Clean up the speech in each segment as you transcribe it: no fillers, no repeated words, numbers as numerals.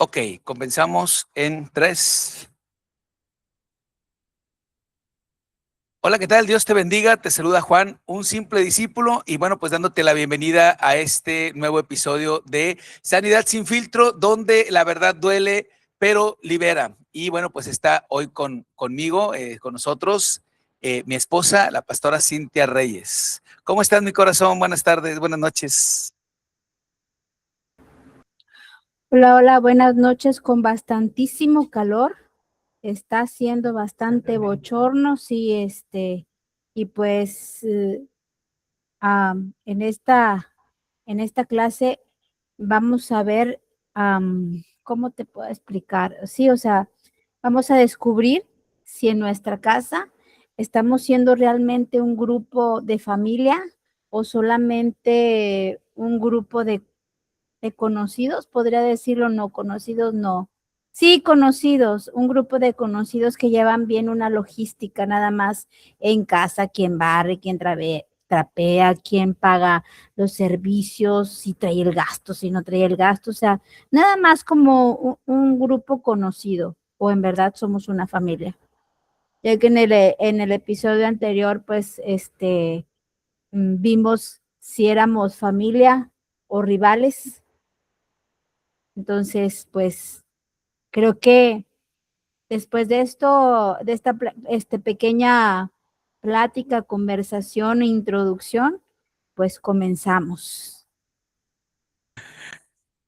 Ok, comenzamos en 3. Hola, ¿qué tal? Dios te bendiga, te saluda Juan, un simple discípulo, y bueno, pues dándote la bienvenida a este nuevo episodio de Sanidad sin filtro, donde la verdad duele, pero libera. Y bueno, pues está hoy conmigo, con nosotros, mi esposa, la pastora Cintia Reyes. ¿Cómo estás, mi corazón? Buenas tardes, buenas noches. Hola, hola, buenas noches con bastantísimo calor. Está haciendo bastante bochorno, sí, y pues en esta clase vamos a ver, ¿cómo te puedo explicar? Sí, o sea, vamos a descubrir si en nuestra casa estamos siendo realmente un grupo de familia o solamente un grupo de conocidos, podría decirlo, no conocidos, no. Sí, conocidos, un grupo de conocidos que llevan bien una logística nada más en casa, quien barre, quien trapea, quien paga los servicios, si trae el gasto, si no trae el gasto, o sea, nada más como un grupo conocido, o en verdad somos una familia. Ya que en el episodio anterior, pues, vimos si éramos familia o rivales. Entonces, pues creo que después de esto, de esta pequeña plática, conversación e introducción, pues comenzamos.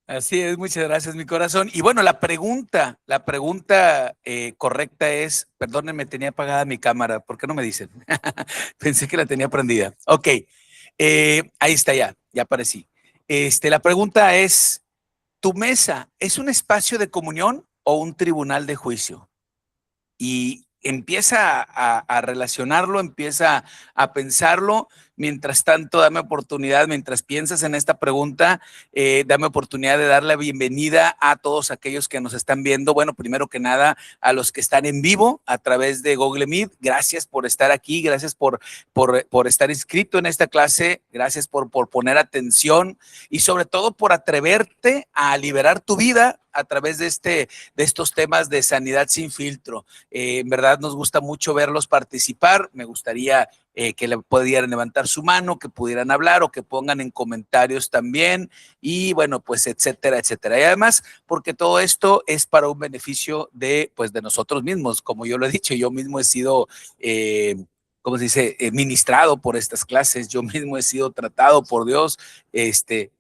Así es, muchas gracias, mi corazón. Y bueno, la pregunta correcta es, perdónenme, tenía apagada mi cámara, ¿por qué no me dicen? Pensé que la tenía prendida. Ok, ahí está ya aparecí. La pregunta es, ¿tu mesa es un espacio de comunión o un tribunal de juicio? Y empieza a relacionarlo, empieza a pensarlo. Mientras tanto, dame oportunidad, mientras piensas en esta pregunta, dame oportunidad de dar la bienvenida a todos aquellos que nos están viendo. Bueno, primero que nada, a los que están en vivo a través de Google Meet. Gracias por estar aquí, gracias por estar inscrito en esta clase, gracias por poner atención y sobre todo por atreverte a liberar tu vida a través de estos temas de sanidad sin filtro. En verdad nos gusta mucho verlos participar. Me gustaría que le pudieran levantar su mano, que pudieran hablar o que pongan en comentarios también. Y bueno, pues etcétera, etcétera. Y además, porque todo esto es para un beneficio pues de nosotros mismos. Como yo lo he dicho, yo mismo he sido... ¿cómo se dice? Ministrado por estas clases, yo mismo he sido tratado por Dios.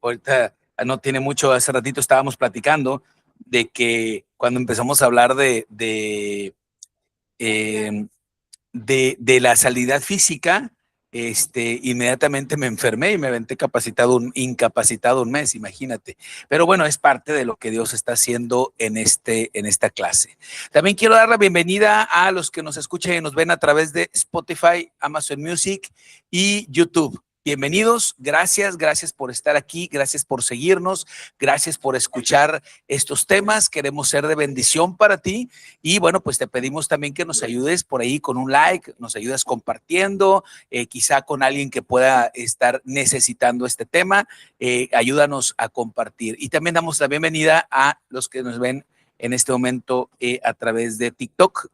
Ahorita no tiene mucho, hace ratito estábamos platicando de que cuando empezamos a hablar eh, de la salud física, inmediatamente me enfermé y me aventé incapacitado un mes, imagínate. Pero bueno, es parte de lo que Dios está haciendo en esta clase. También quiero dar la bienvenida a los que nos escuchan y nos ven a través de Spotify, Amazon Music y YouTube. Bienvenidos, gracias por estar aquí, gracias por seguirnos, gracias por escuchar estos temas. Queremos ser de bendición para ti. Y bueno, pues te pedimos también que nos ayudes por ahí con un like, nos ayudes compartiendo, quizá con alguien que pueda estar necesitando este tema, ayúdanos a compartir. Y también damos la bienvenida a los que nos ven en este momento a través de TikTok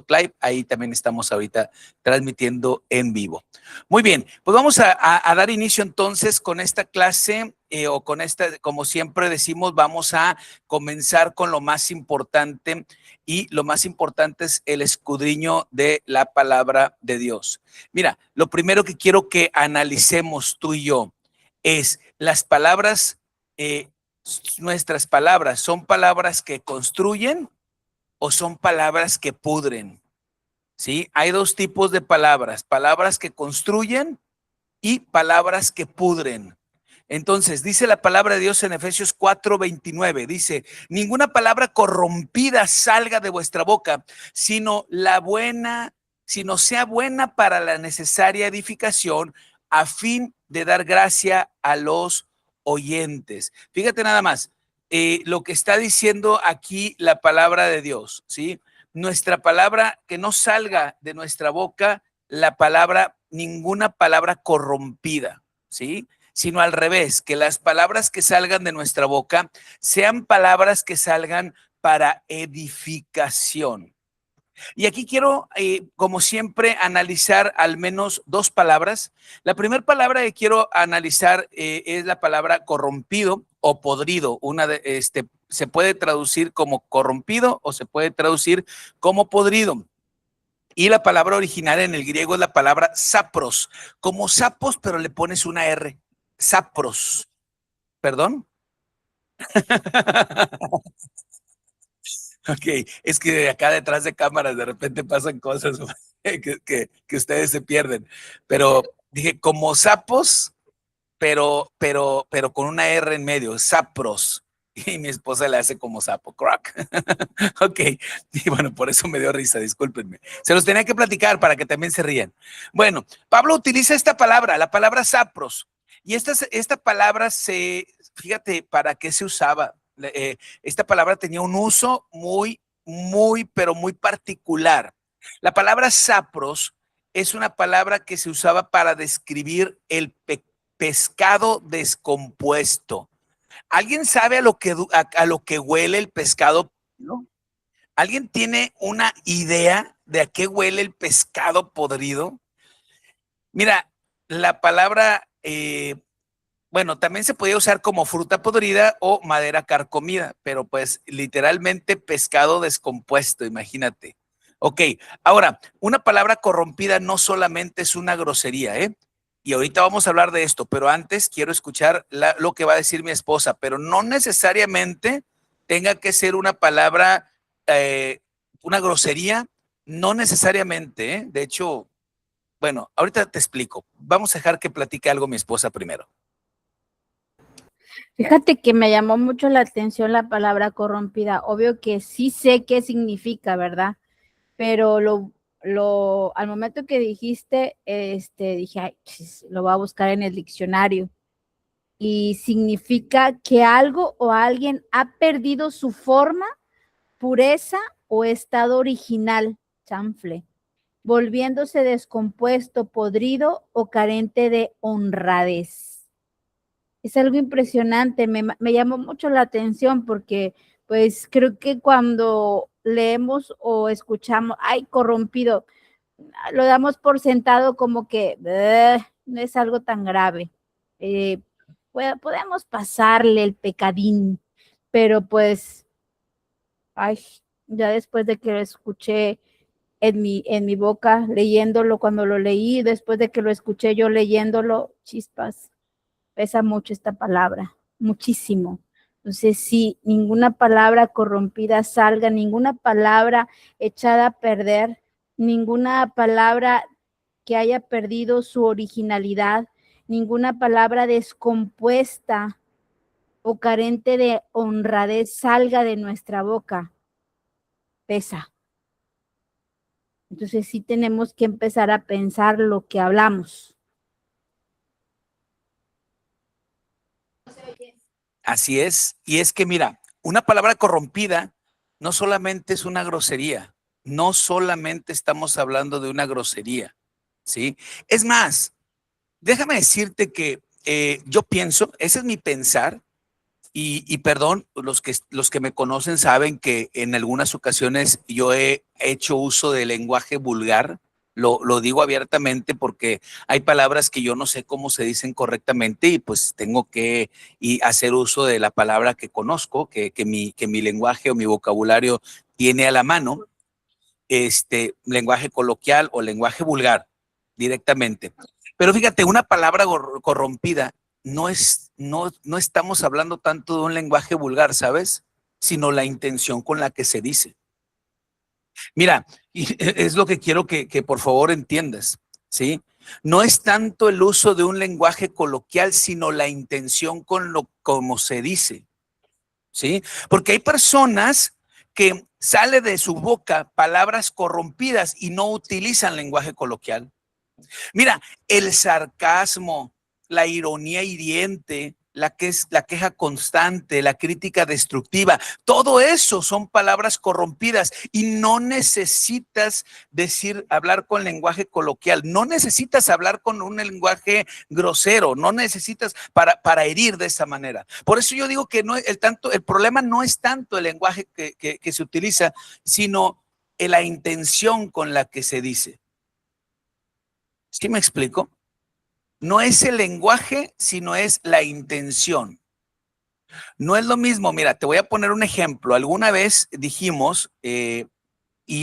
Live, ahí también estamos ahorita transmitiendo en vivo. Muy bien, pues vamos a dar inicio entonces con esta clase o con esta, como siempre decimos, vamos a comenzar con lo más importante. Y lo más importante es el escudriño de la palabra de Dios. Mira, lo primero que quiero que analicemos tú y yo es las palabras, nuestras palabras, ¿son palabras que construyen o son palabras que pudren? ¿Sí? Hay dos tipos de palabras que construyen y palabras que pudren. Entonces, dice la palabra de Dios en Efesios 4:29, dice, ninguna palabra corrompida salga de vuestra boca, sino sea buena para la necesaria edificación a fin de dar gracia a los oyentes. Fíjate nada más, lo que está diciendo aquí la palabra de Dios, ¿sí? Nuestra palabra, que no salga de nuestra boca la palabra, ninguna palabra corrompida, ¿sí? sino al revés, que las palabras que salgan de nuestra boca sean palabras que salgan para edificación. Y aquí quiero, como siempre, analizar al menos dos palabras. La primera palabra que quiero analizar es la palabra corrompido o podrido. Se puede traducir como corrompido o se puede traducir como podrido. Y la palabra original en el griego es la palabra sapros, como sapos, pero le pones una R. Sapros. ¿Perdón? Ok, es que de acá detrás de cámaras de repente pasan cosas que ustedes se pierden. Pero dije, como sapos, pero con una R en medio, sapros. Y mi esposa le hace como sapo, crack. Ok, y bueno, por eso me dio risa, discúlpenme. Se los tenía que platicar para que también se rían. Bueno, Pablo utiliza esta palabra, la palabra sapros. Y esta palabra fíjate, ¿para qué se usaba? Esta palabra tenía un uso pero muy particular. La palabra sapros es una palabra que se usaba para describir el pescado descompuesto. ¿Alguien sabe a lo que huele el pescado? ¿No? ¿Alguien tiene una idea de a qué huele el pescado podrido? Mira, la palabra, bueno, también se podía usar como fruta podrida o madera carcomida, pero pues literalmente pescado descompuesto, imagínate. Ok, ahora, una palabra corrompida no solamente es una grosería, ¿eh? Y ahorita vamos a hablar de esto, pero antes quiero escuchar lo que va a decir mi esposa, pero no necesariamente tenga que ser una palabra, una grosería, no necesariamente, ¿eh? De hecho, bueno, ahorita te explico. Vamos a dejar que platique algo mi esposa primero. Fíjate que me llamó mucho la atención la palabra corrompida. Obvio que sí sé qué significa, ¿verdad? Pero al momento que dijiste, dije, ay, lo voy a buscar en el diccionario. Y significa que algo o alguien ha perdido su forma, pureza o estado original, chanfle, volviéndose descompuesto, podrido o carente de honradez. Es algo impresionante, me llamó mucho la atención porque pues creo que cuando leemos o escuchamos, ay, corrompido, lo damos por sentado como que no es algo tan grave. Podemos pasarle el pecadín, pero pues, ay, ya después de que lo escuché en mi boca, leyéndolo cuando lo leí, después de que lo escuché yo leyéndolo, chispas, pesa mucho esta palabra, muchísimo. Entonces, sí, ninguna palabra corrompida salga, ninguna palabra echada a perder, ninguna palabra que haya perdido su originalidad, ninguna palabra descompuesta o carente de honradez salga de nuestra boca. Pesa. Entonces, sí tenemos que empezar a pensar lo que hablamos. Así es. Y es que, mira, una palabra corrompida no solamente es una grosería, no solamente estamos hablando de una grosería, ¿sí? Es más, déjame decirte que yo pienso, ese es mi pensar, y perdón, los que me conocen saben que en algunas ocasiones yo he hecho uso de lenguaje vulgar. Lo digo abiertamente porque hay palabras que yo no sé cómo se dicen correctamente y pues tengo que hacer uso de la palabra que conozco, que mi lenguaje o mi vocabulario tiene a la mano, lenguaje coloquial o lenguaje vulgar directamente. Pero fíjate, una palabra corrompida no estamos hablando tanto de un lenguaje vulgar, ¿sabes? Sino la intención con la que se dice. Mira, y es lo que quiero que por favor entiendas, ¿sí? No es tanto el uso de un lenguaje coloquial, sino la intención como se dice, ¿sí? Porque hay personas que sale de su boca palabras corrompidas y no utilizan lenguaje coloquial. Mira, el sarcasmo, la ironía hiriente, la queja constante, la crítica destructiva, todo eso son palabras corrompidas y no necesitas hablar con lenguaje coloquial, no necesitas hablar con un lenguaje grosero, no necesitas para herir de esa manera. Por eso yo digo que el problema no es tanto el lenguaje que se utiliza, sino la intención con la que se dice. ¿Sí me explico? No es el lenguaje, sino es la intención. No es lo mismo, mira, te voy a poner un ejemplo. Alguna vez dijimos, y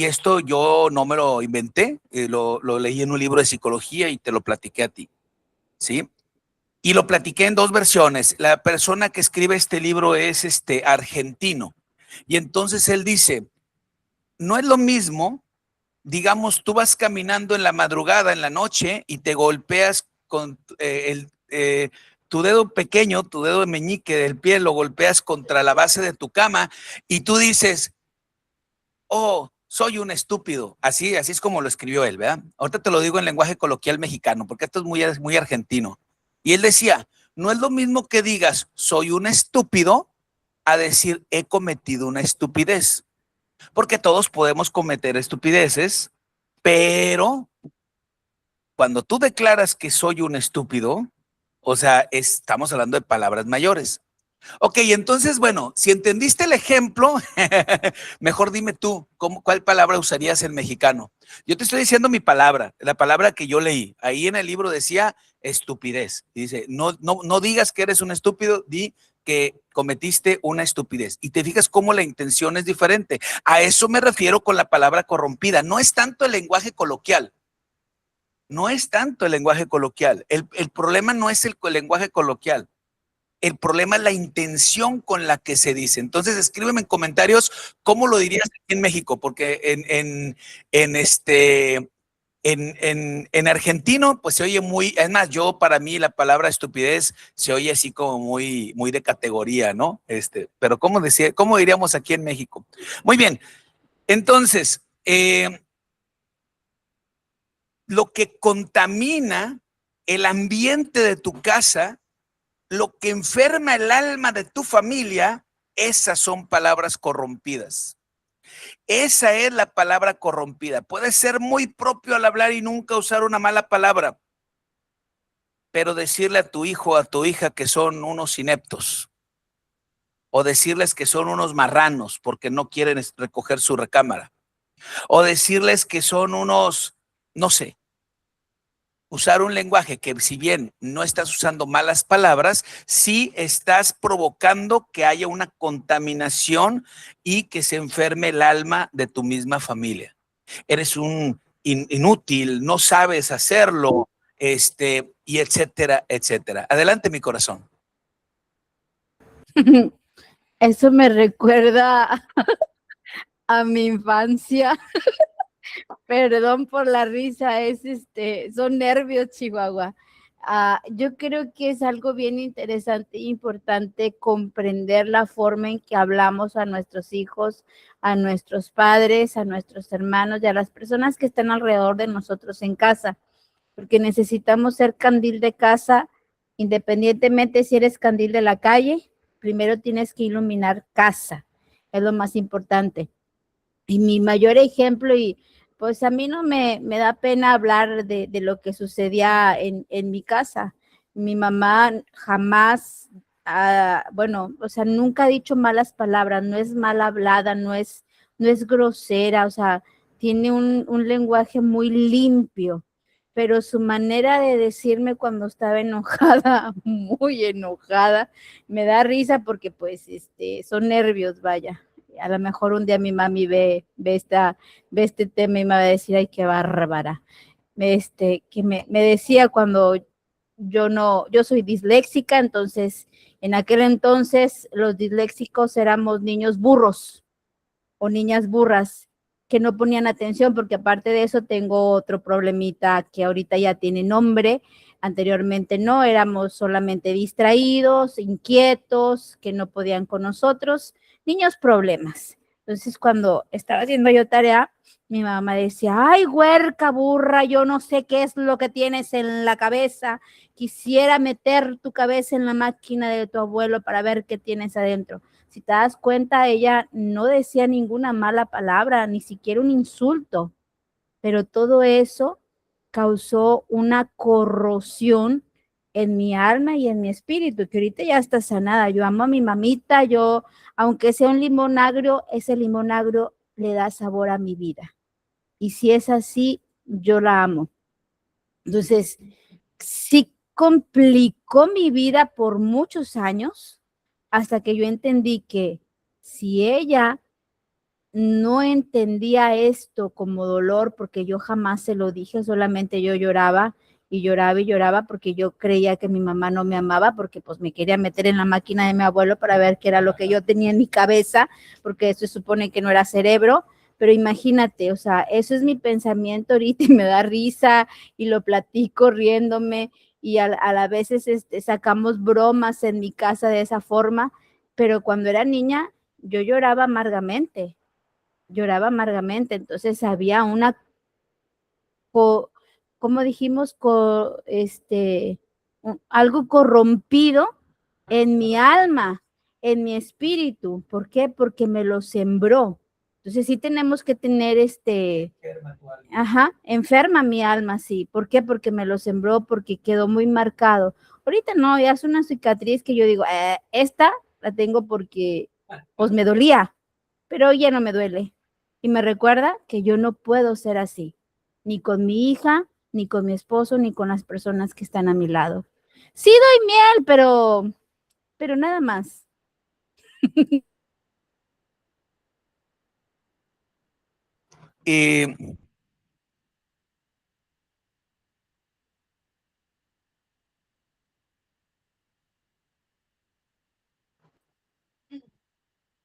esto yo no me lo inventé, lo leí en un libro de psicología y te lo platiqué a ti, ¿sí? Y lo platiqué en dos versiones. La persona que escribe este libro es argentino. Y entonces él dice, no es lo mismo, digamos, tú vas caminando en la madrugada, en la noche, y te golpeas con tu dedo pequeño, tu dedo meñique del pie, lo golpeas contra la base de tu cama y tú dices, oh, soy un estúpido. Así es como lo escribió él, ¿verdad? Ahorita te lo digo en lenguaje coloquial mexicano, porque esto es muy argentino. Y él decía, no es lo mismo que digas, soy un estúpido, a decir, he cometido una estupidez. Porque todos podemos cometer estupideces, pero cuando tú declaras que soy un estúpido, o sea, estamos hablando de palabras mayores. Ok, entonces, bueno, si entendiste el ejemplo, mejor dime tú, ¿cuál palabra usarías en mexicano? Yo te estoy diciendo mi palabra, la palabra que yo leí. Ahí en el libro decía estupidez. Dice, no digas que eres un estúpido, di que cometiste una estupidez. Y te fijas cómo la intención es diferente. A eso me refiero con la palabra corrompida. No es tanto el lenguaje coloquial. No es tanto el lenguaje coloquial. El problema no es el lenguaje coloquial. El problema es la intención con la que se dice. Entonces, escríbeme en comentarios cómo lo dirías aquí en México, porque en argentino, pues se oye muy, es más, para mí la palabra estupidez se oye así como muy, muy de categoría, ¿no? Pero ¿cómo diríamos aquí en México? Muy bien. Entonces, lo que contamina el ambiente de tu casa, lo que enferma el alma de tu familia, esas son palabras corrompidas. Esa es la palabra corrompida. Puedes ser muy propio al hablar y nunca usar una mala palabra, pero decirle a tu hijo o a tu hija que son unos ineptos, o decirles que son unos marranos porque no quieren recoger su recámara, o decirles que son unos, no sé, usar un lenguaje que, si bien no estás usando malas palabras, sí estás provocando que haya una contaminación y que se enferme el alma de tu misma familia. Eres un inútil, no sabes hacerlo, y etcétera, etcétera. Adelante, mi corazón. Eso me recuerda a mi infancia. Perdón por la risa, son nervios, Chihuahua. Yo creo que es algo bien interesante e importante comprender la forma en que hablamos a nuestros hijos, a nuestros padres, a nuestros hermanos y a las personas que están alrededor de nosotros en casa, porque necesitamos ser candil de casa, independientemente si eres candil de la calle, primero tienes que iluminar casa, es lo más importante. Y mi mayor ejemplo, y pues a mí no me da pena hablar de lo que sucedía en mi casa. Mi mamá jamás, bueno, o sea, nunca ha dicho malas palabras, no es mal hablada, no es grosera, o sea, tiene un lenguaje muy limpio, pero su manera de decirme cuando estaba enojada, muy enojada, me da risa porque pues son nervios, vaya. A lo mejor un día mi mami ve este tema y me va a decir, ay, qué bárbara. Que me decía cuando yo soy disléxica, entonces en aquel entonces los disléxicos éramos niños burros o niñas burras que no ponían atención, porque aparte de eso tengo otro problemita que ahorita ya tiene nombre. Anteriormente no, éramos solamente distraídos, inquietos, que no podían con nosotros, niños problemas. Entonces, cuando estaba haciendo yo tarea, mi mamá decía, ay, huerca, burra, yo no sé qué es lo que tienes en la cabeza. Quisiera meter tu cabeza en la máquina de tu abuelo para ver qué tienes adentro. Si te das cuenta, ella no decía ninguna mala palabra, ni siquiera un insulto, pero todo eso causó una corrosión en mi alma y en mi espíritu, que ahorita ya está sanada. Yo amo a mi mamita, yo, aunque sea un limón agrio, ese limón agrio le da sabor a mi vida. Y si es así, yo la amo. Entonces, sí complicó mi vida por muchos años hasta que yo entendí que si ella no entendía esto como dolor, porque yo jamás se lo dije, solamente yo lloraba y lloraba y lloraba porque yo creía que mi mamá no me amaba, porque pues me quería meter en la máquina de mi abuelo para ver qué era lo que yo tenía en mi cabeza, porque eso se supone que no era cerebro. Pero imagínate, o sea, eso es mi pensamiento ahorita y me da risa y lo platico riéndome y a la veces sacamos bromas en mi casa de esa forma, pero cuando era niña yo lloraba amargamente, entonces había una, como dijimos, algo corrompido en mi alma, en mi espíritu. ¿Por qué? Porque me lo sembró. Entonces sí tenemos que tener ajá, enferma mi alma, sí. ¿Por qué? Porque me lo sembró, porque quedó muy marcado. Ahorita no, ya es una cicatriz que yo digo, esta la tengo porque pues me dolía, pero ya no me duele. Y me recuerda que yo no puedo ser así, ni con mi hija, ni con mi esposo, ni con las personas que están a mi lado. Sí doy miel, pero nada más. Eh,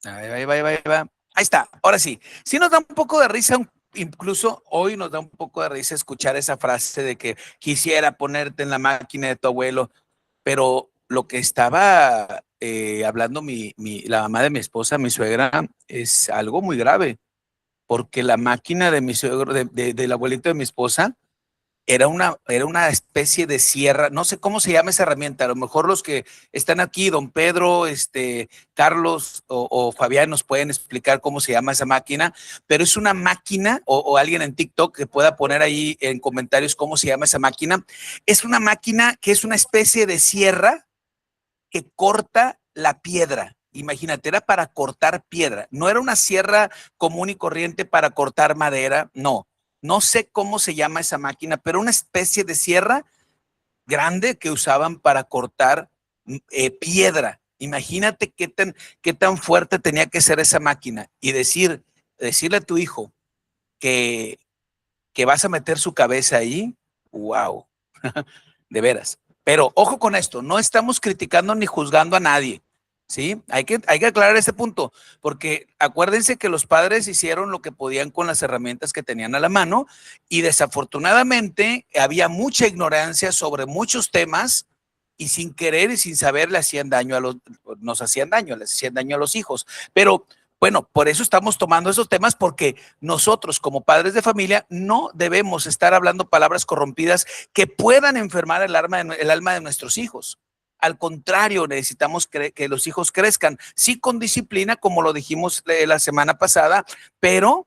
ahí va, ahí va, ahí va. Ahí está, ahora sí. Sí nos da un poco de risa, incluso hoy nos da un poco de risa escuchar esa frase de que quisiera ponerte en la máquina de tu abuelo, pero lo que estaba hablando la mamá de mi esposa, mi suegra, es algo muy grave, porque la máquina de mi suegro, del abuelito de mi esposa, era una especie de sierra, no sé cómo se llama esa herramienta, a lo mejor los que están aquí, don Pedro, Carlos o Fabián nos pueden explicar cómo se llama esa máquina, pero es una máquina, o alguien en TikTok que pueda poner ahí en comentarios cómo se llama esa máquina, es una máquina que es una especie de sierra que corta la piedra. Imagínate, era para cortar piedra, no era una sierra común y corriente para cortar madera, no. No sé cómo se llama esa máquina, pero una especie de sierra grande que usaban para cortar piedra. Imagínate qué tan fuerte tenía que ser esa máquina y decirle a tu hijo que, que vas a meter su cabeza ahí, wow, de veras. Pero ojo con esto, no estamos criticando ni juzgando a nadie, ¿sí? Hay que aclarar ese punto, porque acuérdense que los padres hicieron lo que podían con las herramientas que tenían a la mano y desafortunadamente había mucha ignorancia sobre muchos temas y sin querer y sin saber le hacían daño nos hacían daño, les hacían daño a los hijos. Pero bueno, por eso estamos tomando esos temas, porque nosotros como padres de familia no debemos estar hablando palabras corrompidas que puedan enfermar el alma de nuestros hijos. Al contrario, necesitamos que los hijos crezcan, sí con disciplina, como lo dijimos la semana pasada, pero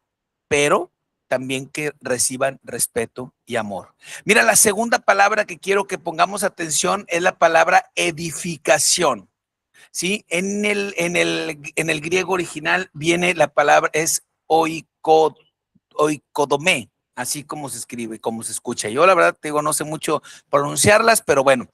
también que reciban respeto y amor. Mira, la segunda palabra que quiero que pongamos atención es la palabra edificación. ¿Sí? En el griego original viene la palabra, es oikodomé, así como se escribe, como se escucha. Yo la verdad te digo, no sé mucho pronunciarlas, pero bueno,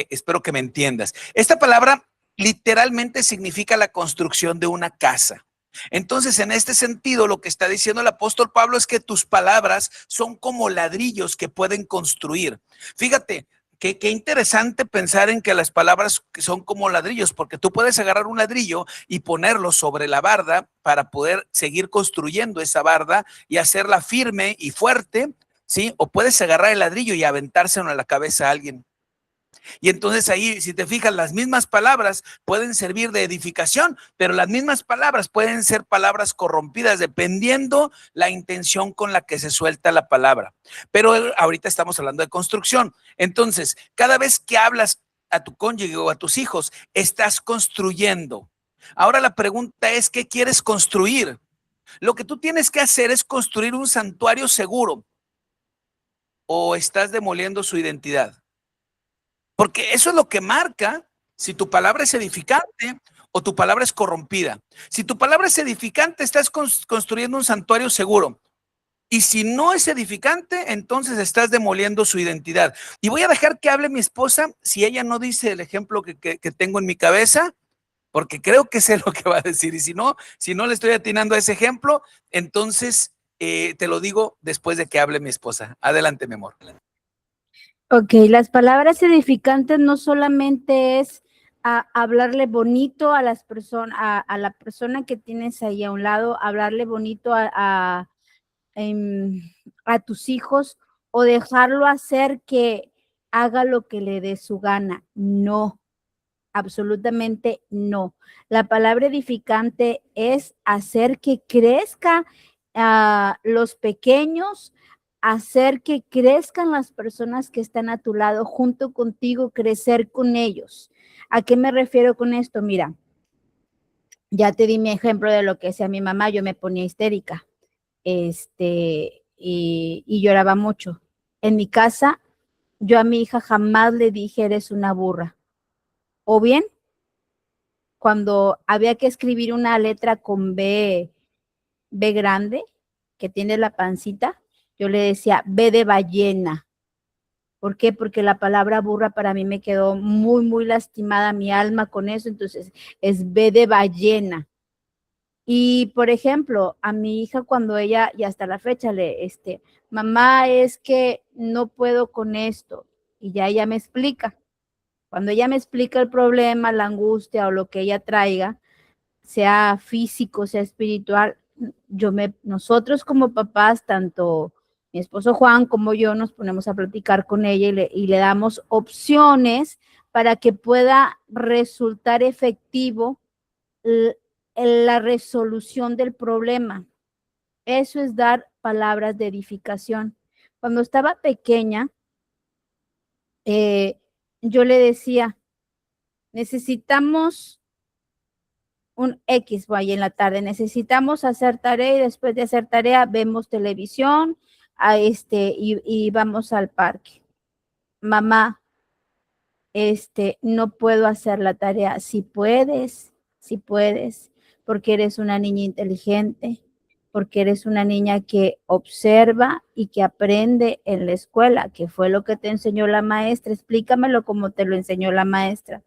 espero que me entiendas. Esta palabra literalmente significa la construcción de una casa. Entonces, en este sentido, lo que está diciendo el apóstol Pablo es que tus palabras son como ladrillos que pueden construir. Fíjate, qué interesante pensar en que las palabras son como ladrillos, porque tú puedes agarrar un ladrillo y ponerlo sobre la barda para poder seguir construyendo esa barda y hacerla firme y fuerte, ¿sí? O puedes agarrar el ladrillo y aventárselo a la cabeza a alguien. Y entonces ahí, si te fijas, las mismas palabras pueden servir de edificación, pero las mismas palabras pueden ser palabras corrompidas dependiendo la intención con la que se suelta la palabra. Pero ahorita estamos hablando de construcción. Entonces, cada vez que hablas a tu cónyuge o a tus hijos, estás construyendo. Ahora la pregunta es, ¿qué quieres construir? Lo que tú tienes que hacer es construir un santuario seguro, o estás demoliendo su identidad. Porque eso es lo que marca si tu palabra es edificante o tu palabra es corrompida. Si tu palabra es edificante, estás construyendo un santuario seguro. Y si no es edificante, entonces estás demoliendo su identidad. Y voy a dejar que hable mi esposa si ella no dice el ejemplo que tengo en mi cabeza, porque creo que sé lo que va a decir. Y si no le estoy atinando a ese ejemplo, entonces te lo digo después de que hable mi esposa. Adelante, mi amor. Ok, las palabras edificantes no solamente es hablarle bonito a las personas, a la persona que tienes ahí a un lado, hablarle bonito a tus hijos o dejarlo hacer que haga lo que le dé su gana. No, absolutamente no. La palabra edificante es hacer que crezca los pequeños, hacer que crezcan las personas que están a tu lado junto contigo, crecer con ellos. ¿A qué me refiero con esto? Mira, ya te di mi ejemplo de lo que hacía mi mamá, yo me ponía histérica, y lloraba mucho. En mi casa, yo a mi hija jamás le dije, eres una burra. O bien, cuando había que escribir una letra con B grande, que tiene la pancita, yo le decía B de ballena. ¿Por qué? Porque la palabra burra para mí me quedó muy, muy lastimada mi alma con eso, entonces es B de ballena. Y, por ejemplo, a mi hija cuando ella, y hasta la fecha, mamá, es que no puedo con esto, y ya ella me explica. Cuando ella me explica el problema, la angustia o lo que ella traiga, sea físico, sea espiritual, nosotros como papás, tanto mi esposo Juan como yo, nos ponemos a platicar con ella y le damos opciones para que pueda resultar efectivo la resolución del problema. Eso es dar palabras de edificación. Cuando estaba pequeña, yo le decía, necesitamos un X, vaya en la tarde, necesitamos hacer tarea y después de hacer tarea vemos televisión y vamos al parque. Mamá, no puedo hacer la tarea. Si puedes, porque eres una niña inteligente, porque eres una niña que observa y que aprende en la escuela, que fue lo que te enseñó la maestra. Explícamelo como te lo enseñó la maestra.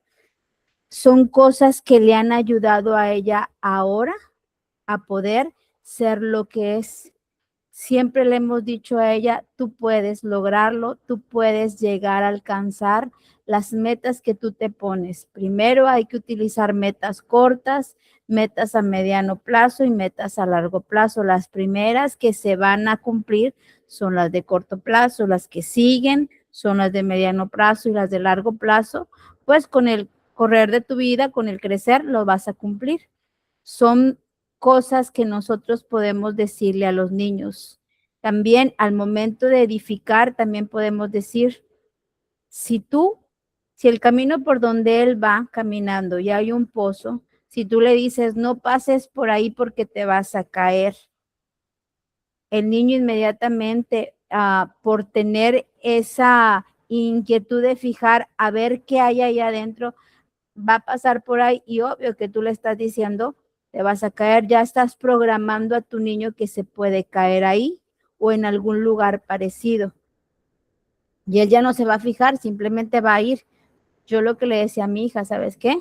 Son cosas que le han ayudado a ella ahora a poder ser lo que es. Siempre le hemos dicho a ella, tú puedes lograrlo, tú puedes llegar a alcanzar las metas que tú te pones. Primero hay que utilizar metas cortas, metas a mediano plazo y metas a largo plazo. Las primeras que se van a cumplir son las de corto plazo, las que siguen son las de mediano plazo y las de largo plazo, pues con el correr de tu vida, con el crecer, lo vas a cumplir. Son cosas que nosotros podemos decirle a los niños. También al momento de edificar, también podemos decir, si el camino por donde él va caminando y hay un pozo, si tú le dices, no pases por ahí porque te vas a caer, el niño inmediatamente, por tener esa inquietud de fijar a ver qué hay ahí adentro, va a pasar por ahí y obvio que tú le estás diciendo, te vas a caer, ya estás programando a tu niño que se puede caer ahí o en algún lugar parecido. Y él ya no se va a fijar, simplemente va a ir. Yo lo que le decía a mi hija, ¿sabes qué?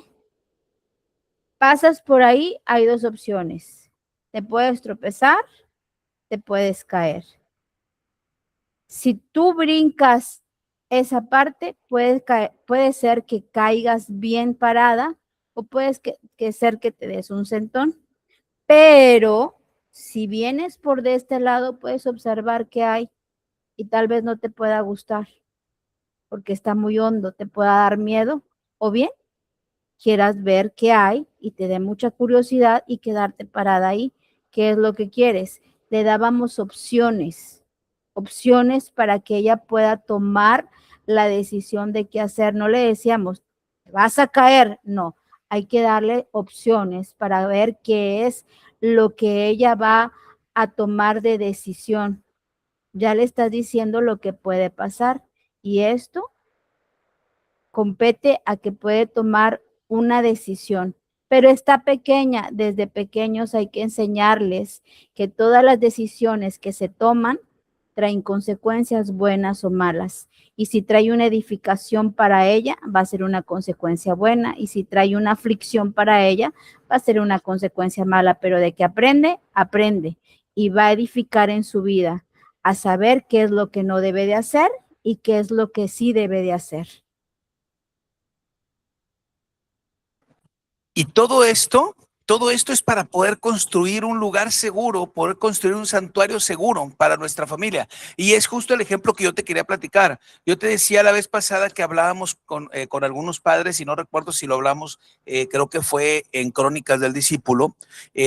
Pasas por ahí, hay dos opciones. Te puedes tropezar, te puedes caer. Si tú brincas esa parte, puede ser que caigas bien parada o puede ser que te des un sentón. Pero si vienes por de este lado, puedes observar qué hay y tal vez no te pueda gustar. porque está muy hondo, te pueda dar miedo, o bien quieras ver qué hay y te dé mucha curiosidad y quedarte parada ahí. ¿Qué es lo que quieres? Le dábamos opciones, opciones para que ella pueda tomar la decisión de qué hacer. No le decíamos, vas a caer, no, hay que darle opciones para ver qué es lo que ella va a tomar de decisión. Ya le estás diciendo lo que puede pasar y esto compete a que puede tomar una decisión, pero está pequeña. Desde pequeños hay que enseñarles que todas las decisiones que se toman traen consecuencias buenas o malas. Y si trae una edificación para ella, va a ser una consecuencia buena. Y si trae una aflicción para ella, va a ser una consecuencia mala. Pero de que aprende, aprende. Y va a edificar en su vida a saber qué es lo que no debe de hacer y qué es lo que sí debe de hacer. Y todo esto es para poder construir un lugar seguro, poder construir un santuario seguro para nuestra familia. Y es justo el ejemplo que yo te quería platicar. Yo te decía la vez pasada que hablábamos con algunos padres, y no recuerdo si lo hablamos, creo que fue en Crónicas del Discípulo,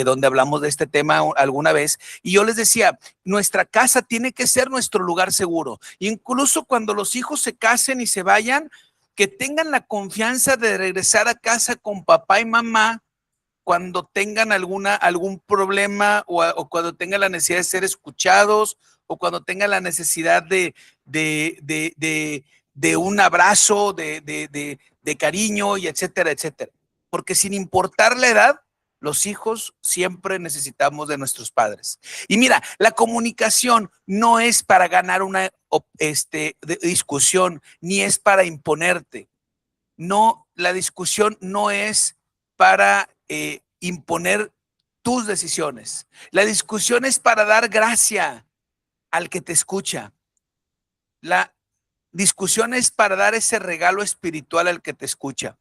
donde hablamos de este tema alguna vez. Y yo les decía, nuestra casa tiene que ser nuestro lugar seguro. Incluso cuando los hijos se casen y se vayan, que tengan la confianza de regresar a casa con papá y mamá cuando tengan algún problema o cuando tengan la necesidad de ser escuchados o cuando tengan la necesidad de, de, de, de un abrazo, de cariño y etcétera, etcétera. Porque sin importar la edad, los hijos siempre necesitamos de nuestros padres. Y mira, la comunicación no es para ganar una discusión, ni es para imponerte. No, la discusión no es para imponer tus decisiones. La discusión es para dar gracia al que te escucha. La discusión es para dar ese regalo espiritual al que te escucha.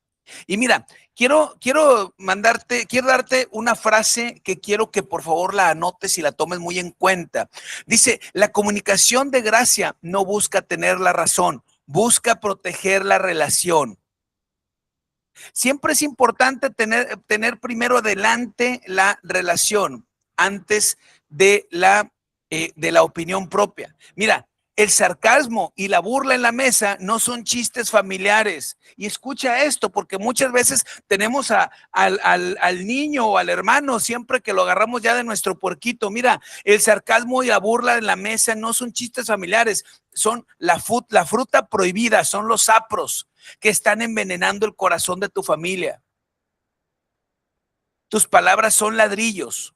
Y mira, quiero darte una frase que quiero que por favor la anotes y la tomes muy en cuenta. Dice, la comunicación de gracia no busca tener la razón, busca proteger la relación. Siempre es importante tener primero adelante la relación antes de la opinión propia. Mira, el sarcasmo y la burla en la mesa no son chistes familiares. Y escucha esto, porque muchas veces tenemos al niño o al hermano, siempre que lo agarramos ya de nuestro puerquito. Mira, el sarcasmo y la burla en la mesa no son chistes familiares, son la fruta prohibida, son los sapros que están envenenando el corazón de tu familia. Tus palabras son ladrillos.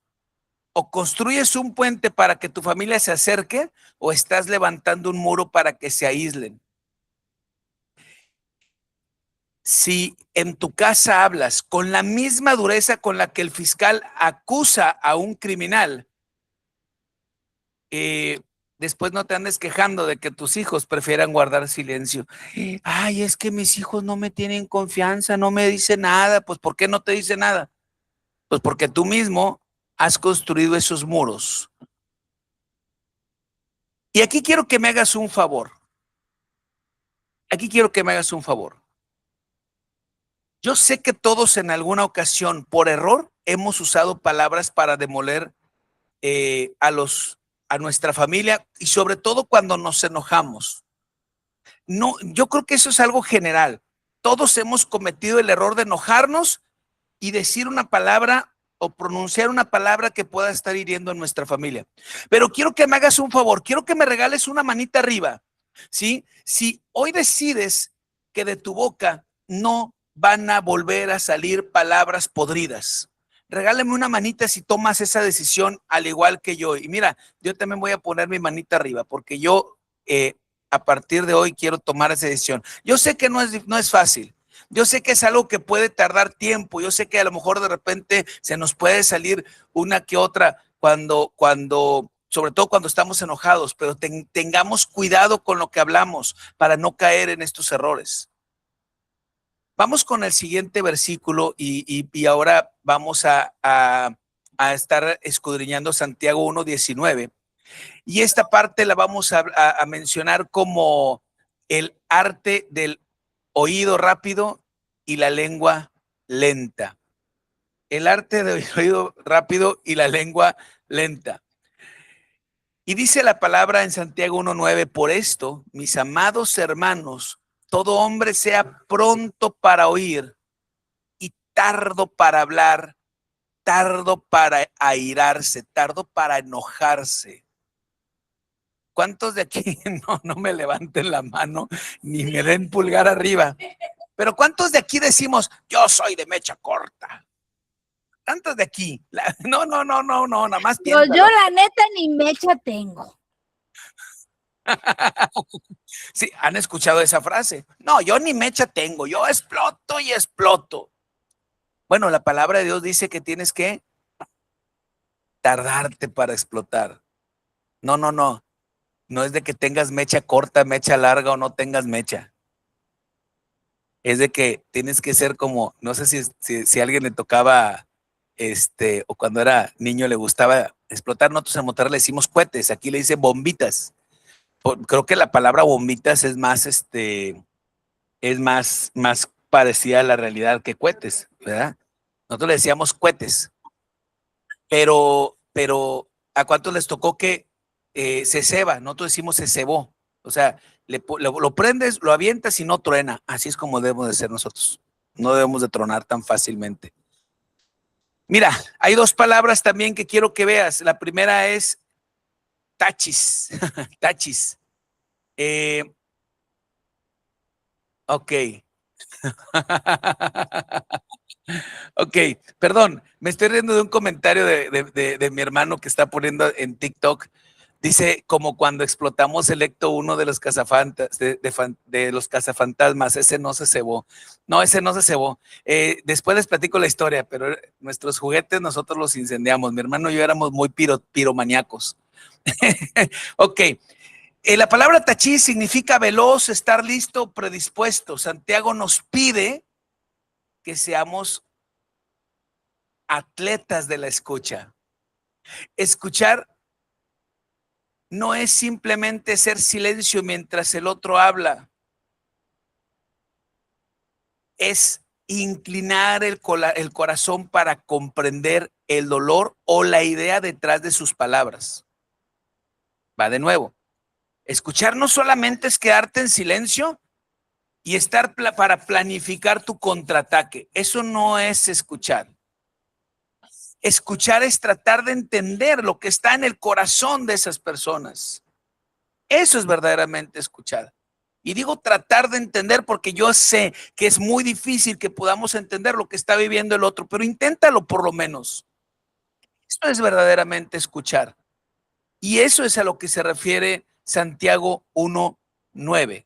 O construyes un puente para que tu familia se acerque, o estás levantando un muro para que se aíslen. Si en tu casa hablas con la misma dureza con la que el fiscal acusa a un criminal, después no te andes quejando de que tus hijos prefieran guardar silencio. Ay, es que mis hijos no me tienen confianza, no me dicen nada. Pues, ¿por qué no te dice nada? Pues porque tú mismo has construido esos muros. Y aquí quiero que me hagas un favor. Aquí quiero que me hagas un favor. Yo sé que todos en alguna ocasión, por error, hemos usado palabras para demoler a nuestra familia, y sobre todo cuando nos enojamos. No, yo creo que eso es algo general. Todos hemos cometido el error de enojarnos y decir una palabra o pronunciar una palabra que pueda estar hiriendo a nuestra familia. Pero quiero que me hagas un favor, quiero que me regales una manita arriba, ¿sí? Si hoy decides que de tu boca no van a volver a salir palabras podridas, regálame una manita si tomas esa decisión al igual que yo. Y mira, yo también voy a poner mi manita arriba porque yo a partir de hoy quiero tomar esa decisión. Yo sé que no es fácil. Yo sé que es algo que puede tardar tiempo. Yo sé que a lo mejor de repente se nos puede salir una que otra sobre todo cuando estamos enojados, pero tengamos cuidado con lo que hablamos para no caer en estos errores. Vamos con el siguiente versículo y ahora vamos a estar escudriñando Santiago 1:19. Y esta parte la vamos a mencionar como el arte del oído rápido y la lengua lenta. El arte del oído rápido y la lengua lenta. Y dice la palabra en Santiago 1:9, por esto, mis amados hermanos, todo hombre sea pronto para oír y tardo para hablar, tardo para airarse, tardo para enojarse. ¿Cuántos de aquí no me levanten la mano ni me den pulgar arriba? Pero ¿cuántos de aquí decimos, yo soy de mecha corta? ¿Cuántos de aquí? No, nada más Yo piénsalo. la neta ni mecha tengo. Sí, han escuchado esa frase. No, yo ni mecha tengo, yo exploto y exploto. Bueno, la palabra de Dios dice que tienes que tardarte para explotar. No, no es de que tengas mecha corta, mecha larga o no tengas mecha. Es de que tienes que ser como, no sé si a alguien le tocaba, o cuando era niño le gustaba explotar, nosotros en Monterrey le decimos cohetes, aquí le dicen bombitas. Creo que la palabra bombitas es más, más parecida a la realidad que cohetes, ¿verdad? Nosotros le decíamos cohetes, pero ¿a cuántos les tocó que se ceba? Nosotros decimos se cebó, o sea, lo prendes, lo avientas y no truena. Así es como debemos de ser nosotros. No debemos de tronar tan fácilmente. Mira, hay dos palabras también que quiero que veas. La primera es tachis, tachis. Ok. Ok, perdón, me estoy riendo de un comentario de mi hermano que está poniendo en TikTok. Dice, como cuando explotamos el Ecto 1 de los cazafantas, de los cazafantasmas, ese no se cebó. No, ese no se cebó. Después les platico la historia, pero nuestros juguetes nosotros los incendiamos. Mi hermano y yo éramos muy piromaníacos. Ok, la palabra tachí significa veloz, estar listo, predispuesto. Santiago nos pide que seamos atletas de la escucha. Escuchar no es simplemente hacer silencio mientras el otro habla, es inclinar el corazón para comprender el dolor o la idea detrás de sus palabras. Va de nuevo. Escuchar no solamente es quedarte en silencio y estar para planificar tu contraataque. Eso no es escuchar. Escuchar es tratar de entender lo que está en el corazón de esas personas. Eso es verdaderamente escuchar. Y digo tratar de entender porque yo sé que es muy difícil que podamos entender lo que está viviendo el otro, pero inténtalo por lo menos. Esto es verdaderamente escuchar. Y eso es a lo que se refiere Santiago 1:9.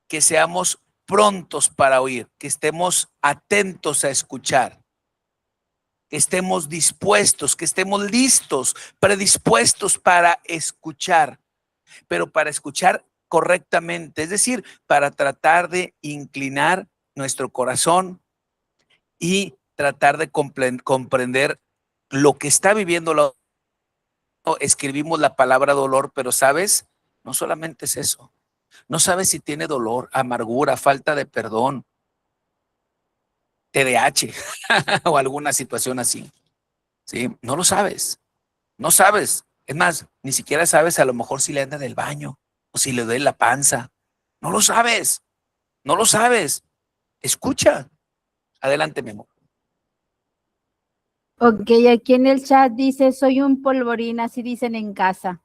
Que seamos prontos para oír, que estemos atentos a escuchar, que estemos dispuestos, que estemos listos, predispuestos para escuchar, pero para escuchar correctamente, es decir, para tratar de inclinar nuestro corazón y tratar de comprender lo que está viviendo la. Escribimos la palabra dolor, pero sabes, no solamente es eso. No sabes si tiene dolor, amargura, falta de perdón, TDAH o alguna situación así. ¿Sí? No lo sabes. No sabes. Es más, ni siquiera sabes a lo mejor si le anda del baño o si le duele la panza. No lo sabes. No lo sabes. Escucha. Adelante, mi amor. Ok, aquí en el chat dice, soy un polvorín, así dicen en casa.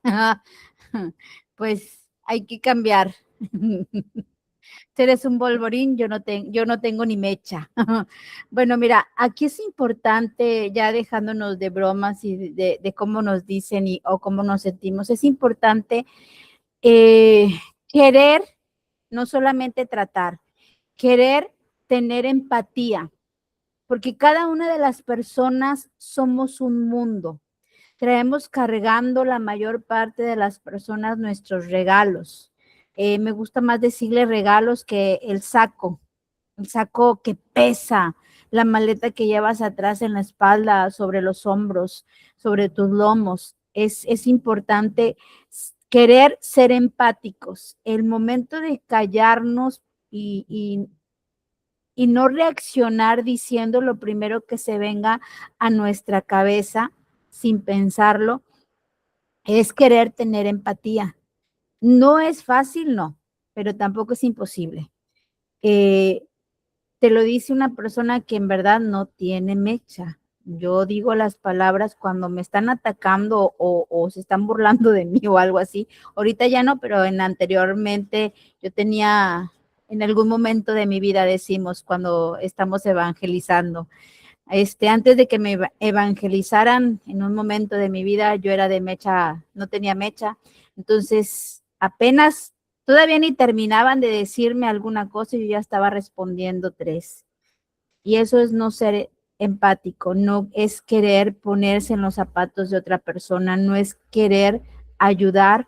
Pues hay que cambiar. Tú eres un polvorín, yo no tengo ni mecha. Bueno, mira, aquí es importante, ya dejándonos de bromas y de cómo nos dicen o cómo nos sentimos, es importante querer, no solamente tratar, querer tener empatía, porque cada una de las personas somos un mundo. Traemos cargando la mayor parte de las personas nuestros regalos. Me gusta más decirle regalos que el saco que pesa, la maleta que llevas atrás en la espalda, sobre los hombros, sobre tus lomos. Es importante querer ser empáticos. El momento de callarnos y no reaccionar diciendo lo primero que se venga a nuestra cabeza sin pensarlo, es querer tener empatía. No es fácil, no, pero tampoco es imposible. Te lo dice una persona que en verdad no tiene mecha. Yo digo las palabras cuando me están atacando o se están burlando de mí o algo así. Ahorita ya no, pero anteriormente yo tenía, en algún momento de mi vida decimos, cuando estamos evangelizando, antes de que me evangelizaran, en un momento de mi vida yo era de mecha, no tenía mecha, entonces apenas, todavía ni terminaban de decirme alguna cosa y yo ya estaba respondiendo tres. Y eso es no ser empático, no es querer ponerse en los zapatos de otra persona, no es querer ayudar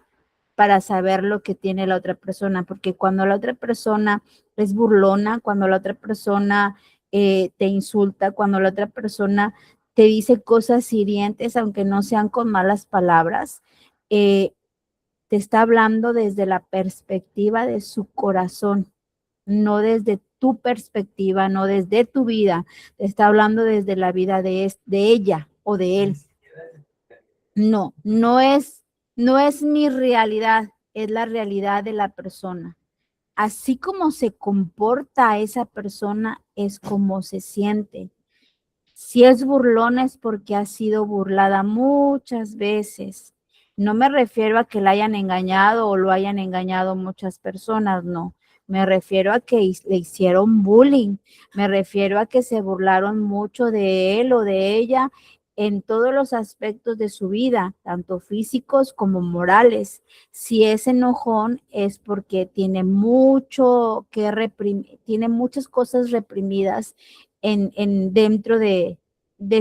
para saber lo que tiene la otra persona, porque cuando la otra persona es burlona, cuando la otra persona te insulta, cuando la otra persona te dice cosas hirientes, aunque no sean con malas palabras, te está hablando desde la perspectiva de su corazón, no desde tu perspectiva, no desde tu vida, te está hablando desde la vida de ella o de él. No, no es mi realidad, es la realidad de la persona. Así como se comporta esa persona, es como se siente. Si es burlona es porque ha sido burlada muchas veces. No me refiero a que la hayan engañado o lo hayan engañado muchas personas, no. Me refiero a que le hicieron bullying. Me refiero a que se burlaron mucho de él o de ella en todos los aspectos de su vida, tanto físicos como morales. Si es enojón es porque tiene mucho que reprimir, tiene muchas cosas reprimidas dentro de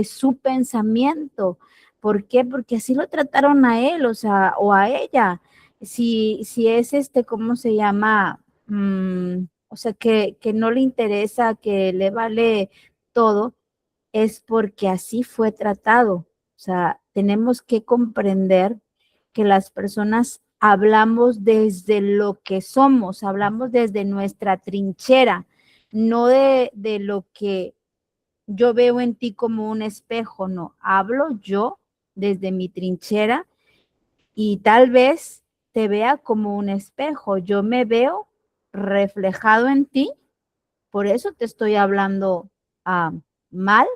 su pensamiento. ¿Por qué? Porque así lo trataron a él, o sea, o a ella. Si es ¿cómo se llama? O sea, que no le interesa, que le vale todo, es porque así fue tratado. O sea, tenemos que comprender que las personas hablamos desde lo que somos, hablamos desde nuestra trinchera, no de lo que yo veo en ti como un espejo, no, hablo yo desde mi trinchera y tal vez te vea como un espejo, yo me veo reflejado en ti, por eso te estoy hablando mal,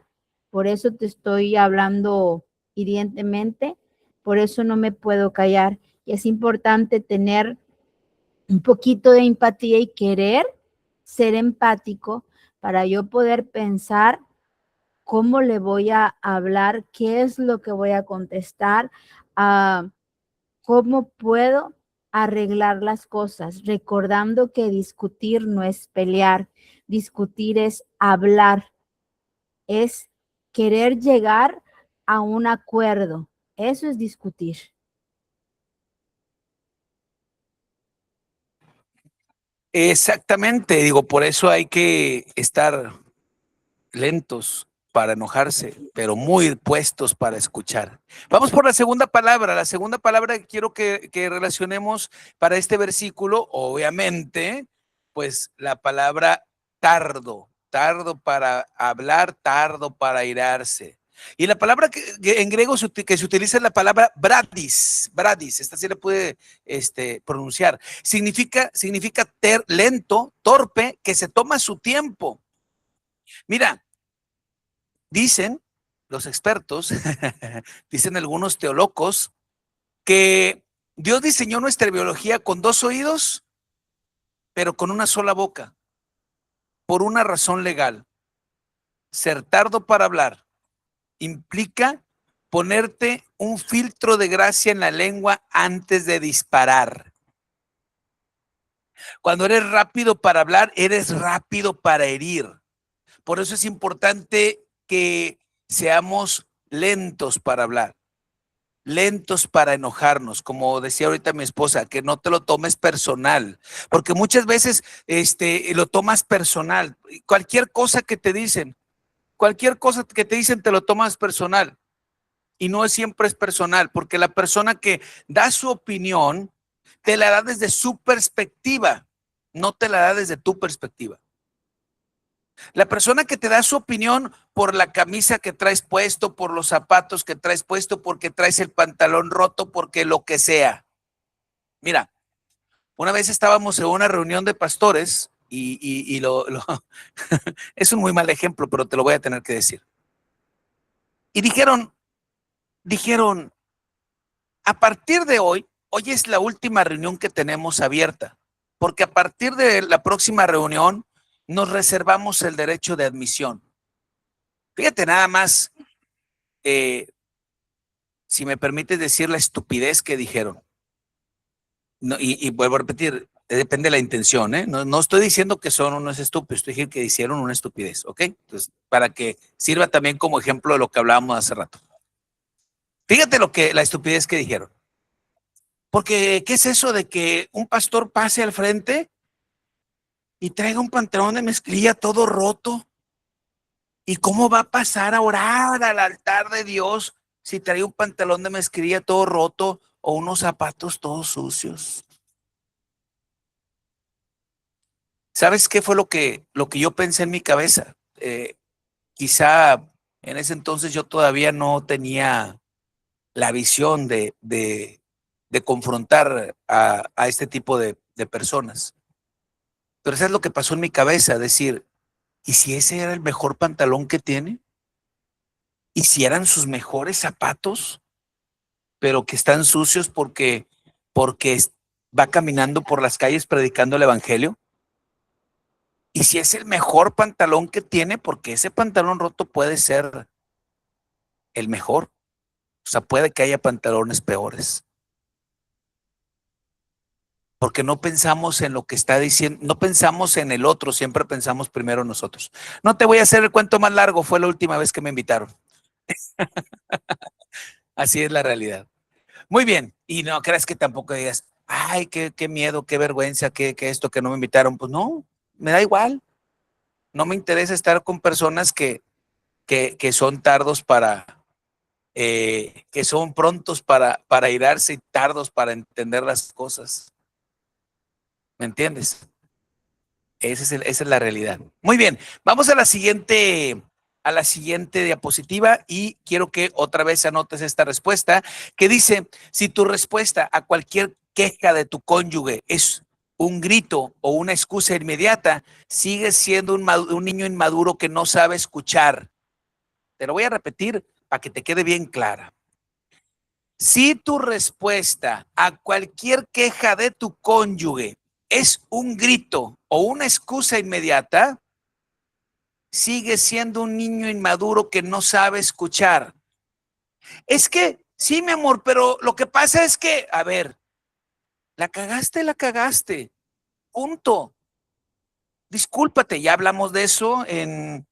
por eso te estoy hablando hirientemente, por eso no me puedo callar y es importante tener un poquito de empatía y querer ser empático para yo poder pensar cómo le voy a hablar, qué es lo que voy a contestar, cómo puedo arreglar las cosas, recordando que discutir no es pelear, discutir es hablar, es querer llegar a un acuerdo. Eso es discutir. Exactamente, digo, por eso hay que estar lentos para enojarse, pero muy puestos para escuchar. Vamos por la segunda palabra. La segunda palabra que quiero que relacionemos para este versículo, obviamente, pues la palabra tardo, tardo para hablar, tardo para airarse. Y la palabra que en griego que se utiliza es la palabra bradis, bradis, esta sí la puede pronunciar. Significa lento, torpe, que se toma su tiempo. Mira, dicen los expertos, dicen algunos teólogos, que Dios diseñó nuestra biología con dos oídos, pero con una sola boca, por una razón legal. Ser tardo para hablar implica ponerte un filtro de gracia en la lengua antes de disparar. Cuando eres rápido para hablar, eres rápido para herir. Por eso es importante que seamos lentos para hablar, lentos para enojarnos, como decía ahorita mi esposa, que no te lo tomes personal, porque muchas veces lo tomas personal. Cualquier cosa que te dicen te lo tomas personal. y no siempre es personal, porque la persona que da su opinión te la da desde su perspectiva, no te la da desde tu perspectiva. La persona que te da su opinión por la camisa que traes puesto, por los zapatos que traes puesto, porque traes el pantalón roto, porque lo que sea. Mira, una vez estábamos en una reunión de pastores es un muy mal ejemplo, pero te lo voy a tener que decir. Y dijeron, a partir de hoy es la última reunión que tenemos abierta, porque a partir de la próxima reunión nos reservamos el derecho de admisión. Fíjate nada más, si me permites decir la estupidez que dijeron. No, y vuelvo a repetir, depende de la intención, ¿eh? No estoy diciendo que son unos estúpidos, estoy diciendo que hicieron una estupidez, ¿ok? Entonces, para que sirva también como ejemplo de lo que hablábamos hace rato. Fíjate la estupidez que dijeron. Porque, ¿qué es eso de que un pastor pase al frente y traiga un pantalón de mezclilla todo roto? ¿Y cómo va a pasar a orar al altar de Dios si trae un pantalón de mezclilla todo roto o unos zapatos todos sucios? ¿Sabes qué fue lo que yo pensé en mi cabeza? Quizá en ese entonces yo todavía no tenía la visión de confrontar a este tipo de personas. Pero eso es lo que pasó en mi cabeza, decir, ¿y si ese era el mejor pantalón que tiene? ¿Y si eran sus mejores zapatos, pero que están sucios porque va caminando por las calles predicando el evangelio? ¿Y si es el mejor pantalón que tiene? Porque ese pantalón roto puede ser el mejor. O sea, puede que haya pantalones peores. Porque no pensamos en lo que está diciendo, no pensamos en el otro, siempre pensamos primero nosotros. No te voy a hacer el cuento más largo, fue la última vez que me invitaron. Así es la realidad. Muy bien, y no creas que tampoco digas, ay, qué miedo, qué vergüenza, que esto, que no me invitaron. Pues no, me da igual. No me interesa estar con personas que son tardos que son prontos para irarse y tardos para entender las cosas. ¿Me entiendes? Esa es la realidad. Muy bien, vamos a la siguiente diapositiva y quiero que otra vez anotes esta respuesta que dice, si tu respuesta a cualquier queja de tu cónyuge es un grito o una excusa inmediata, sigues siendo un niño inmaduro que no sabe escuchar. Te lo voy a repetir para que te quede bien clara. Si tu respuesta a cualquier queja de tu cónyuge es un grito o una excusa inmediata, sigue siendo un niño inmaduro que no sabe escuchar. Es que, sí, mi amor, pero lo que pasa es que, a ver, la cagaste, punto. Discúlpate, ya hablamos de eso en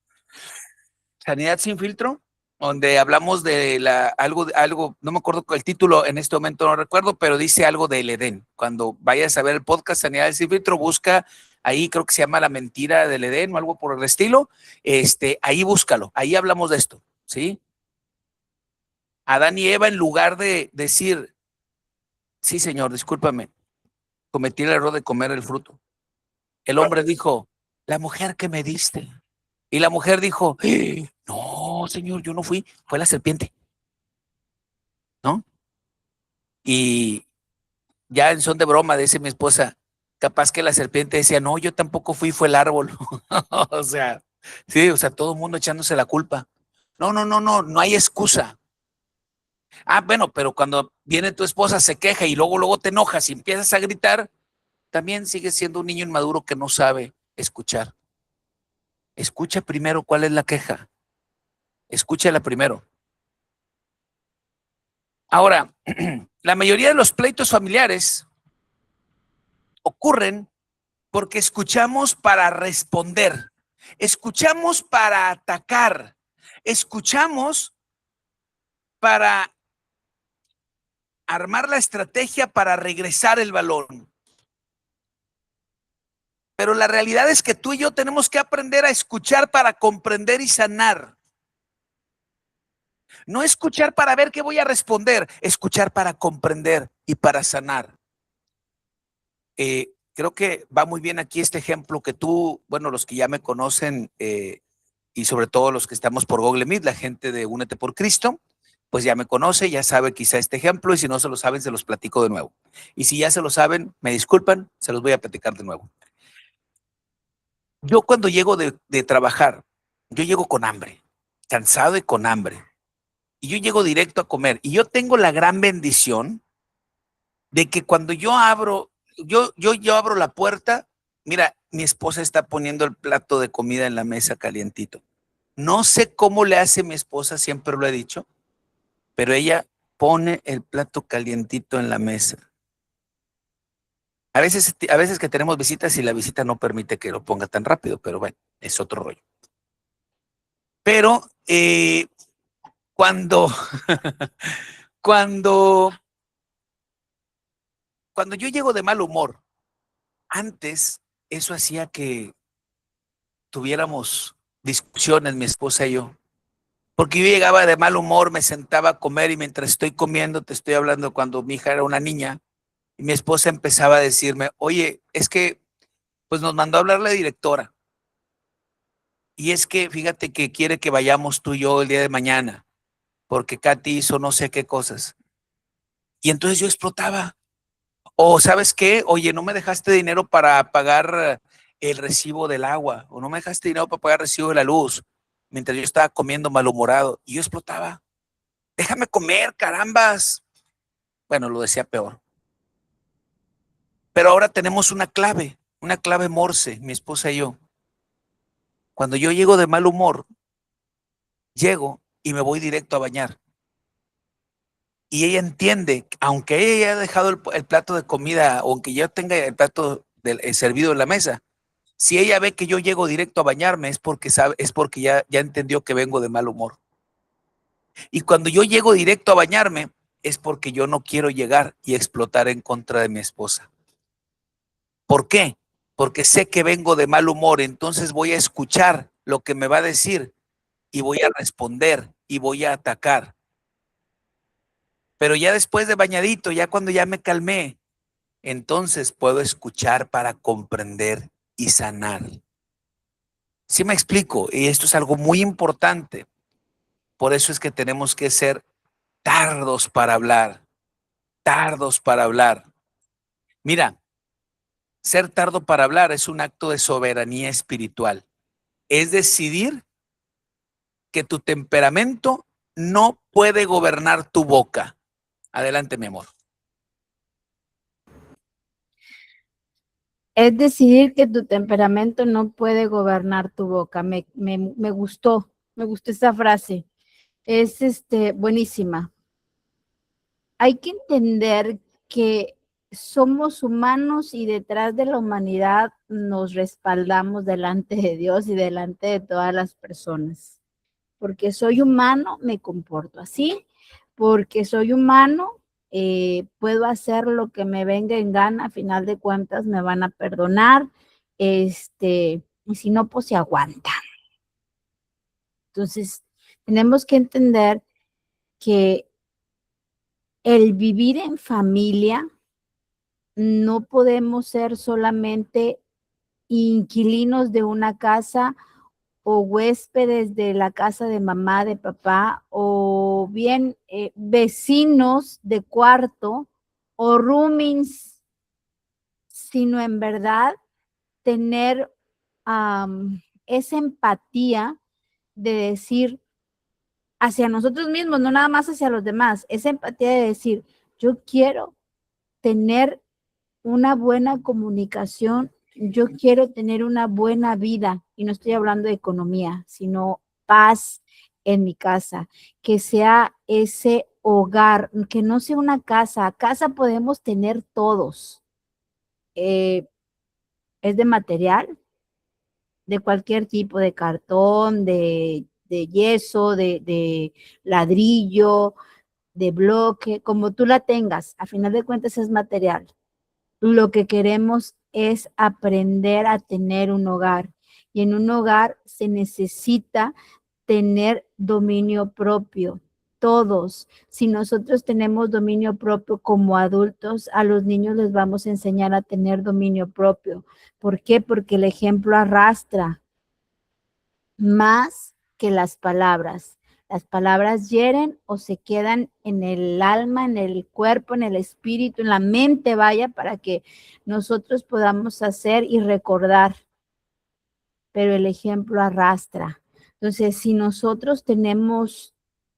Sanidad sin filtro, donde hablamos de algo, no me acuerdo el título en este momento, no recuerdo, pero dice algo del Edén. Cuando vayas a ver el podcast Sanidad sin filtro, busca ahí, creo que se llama La mentira del Edén o algo por el estilo. Ahí búscalo, ahí hablamos de esto, ¿sí? Adán y Eva, en lugar de decir, sí, señor, discúlpame, cometí el error de comer el fruto. El hombre dijo, la mujer que me diste. Y la mujer dijo, no, señor, yo no fui, fue la serpiente, ¿no? Y ya en son de broma, dice mi esposa, capaz que la serpiente decía, no, yo tampoco fui, fue el árbol. O sea, sí, o sea, todo el mundo echándose la culpa. No hay excusa. Ah, bueno, pero cuando viene tu esposa, se queja y luego te enojas y empiezas a gritar, también sigues siendo un niño inmaduro que no sabe escuchar. Escucha primero cuál es la queja. Escúchala primero. Ahora, la mayoría de los pleitos familiares ocurren porque escuchamos para responder, escuchamos para atacar, escuchamos para armar la estrategia para regresar el balón. Pero la realidad es que tú y yo tenemos que aprender a escuchar para comprender y sanar. No escuchar para ver qué voy a responder, escuchar para comprender y para sanar. Creo que va muy bien aquí este ejemplo que tú, bueno, los que ya me conocen y sobre todo los que estamos por Google Meet, la gente de Únete por Cristo, pues ya me conoce, ya sabe quizá este ejemplo y si no se lo saben, se los platico de nuevo. Y si ya se lo saben, me disculpan, se los voy a platicar de nuevo. Yo cuando llego de trabajar, yo llego con hambre, cansado y con hambre. Y yo llego directo a comer. Y yo tengo la gran bendición de que cuando yo abro, yo abro la puerta, mira, mi esposa está poniendo el plato de comida en la mesa calientito. No sé cómo le hace mi esposa, siempre lo he dicho, pero ella pone el plato calientito en la mesa. A veces que tenemos visitas y la visita no permite que lo ponga tan rápido, pero bueno, es otro rollo. Pero cuando, cuando, cuando yo llego de mal humor, antes eso hacía que tuviéramos discusiones, mi esposa y yo. Porque yo llegaba de mal humor, me sentaba a comer y mientras estoy comiendo, te estoy hablando cuando mi hija era una niña, y mi esposa empezaba a decirme, oye, es que pues nos mandó a hablar la directora. Y es que fíjate que quiere que vayamos tú y yo el día de mañana, porque Katy hizo no sé qué cosas. Y entonces yo explotaba. O ¿sabes qué? Oye, no me dejaste dinero para pagar el recibo del agua, o no me dejaste dinero para pagar el recibo de la luz, mientras yo estaba comiendo malhumorado. Y yo explotaba. Déjame comer, carambas. Bueno, lo decía peor. Pero ahora tenemos una clave Morse, mi esposa y yo. Cuando yo llego de mal humor, llego y me voy directo a bañar. Y ella entiende, aunque ella haya dejado el plato de comida, aunque yo tenga el plato servido en la mesa, si ella ve que yo llego directo a bañarme, es porque sabe, es porque ya entendió que vengo de mal humor. Y cuando yo llego directo a bañarme, es porque yo no quiero llegar y explotar en contra de mi esposa. ¿Por qué? Porque sé que vengo de mal humor, entonces voy a escuchar lo que me va a decir y voy a responder y voy a atacar. Pero ya después de bañadito, ya cuando ya me calmé, entonces puedo escuchar para comprender y sanar. ¿Sí me explico? Y esto es algo muy importante. Por eso es que tenemos que ser tardos para hablar, tardos para hablar. Mira, ser tardo para hablar es un acto de soberanía espiritual. Es decidir que tu temperamento no puede gobernar tu boca. Adelante, mi amor. Es decidir que tu temperamento no puede gobernar tu boca. Me gustó esa frase. Es buenísima. Hay que entender que somos humanos y detrás de la humanidad nos respaldamos delante de Dios y delante de todas las personas. Porque soy humano, me comporto así. Porque soy humano, puedo hacer lo que me venga en gana. A final de cuentas me van a perdonar. Y si no, pues se aguanta. Entonces, tenemos que entender que el vivir en familia no podemos ser solamente inquilinos de una casa o huéspedes de la casa de mamá, de papá, o bien vecinos de cuarto o roomings, sino en verdad tener esa empatía de decir hacia nosotros mismos, no nada más hacia los demás, esa empatía de decir, yo quiero tener una buena comunicación, yo quiero tener una buena vida, y no estoy hablando de economía, sino paz en mi casa, que sea ese hogar, que no sea una casa. Casa podemos tener todos. Es de material, de cualquier tipo, de cartón, de yeso, de ladrillo, de bloque, como tú la tengas, a final de cuentas es material. Lo que queremos es aprender a tener un hogar. Y en un hogar se necesita tener dominio propio. todos. Si nosotros tenemos dominio propio como adultos, a los niños les vamos a enseñar a tener dominio propio. ¿Por qué? Porque el ejemplo arrastra más que las palabras. Las palabras hieren o se quedan en el alma, en el cuerpo, en el espíritu, en la mente, vaya, para que nosotros podamos hacer y recordar. Pero el ejemplo arrastra. Entonces, si nosotros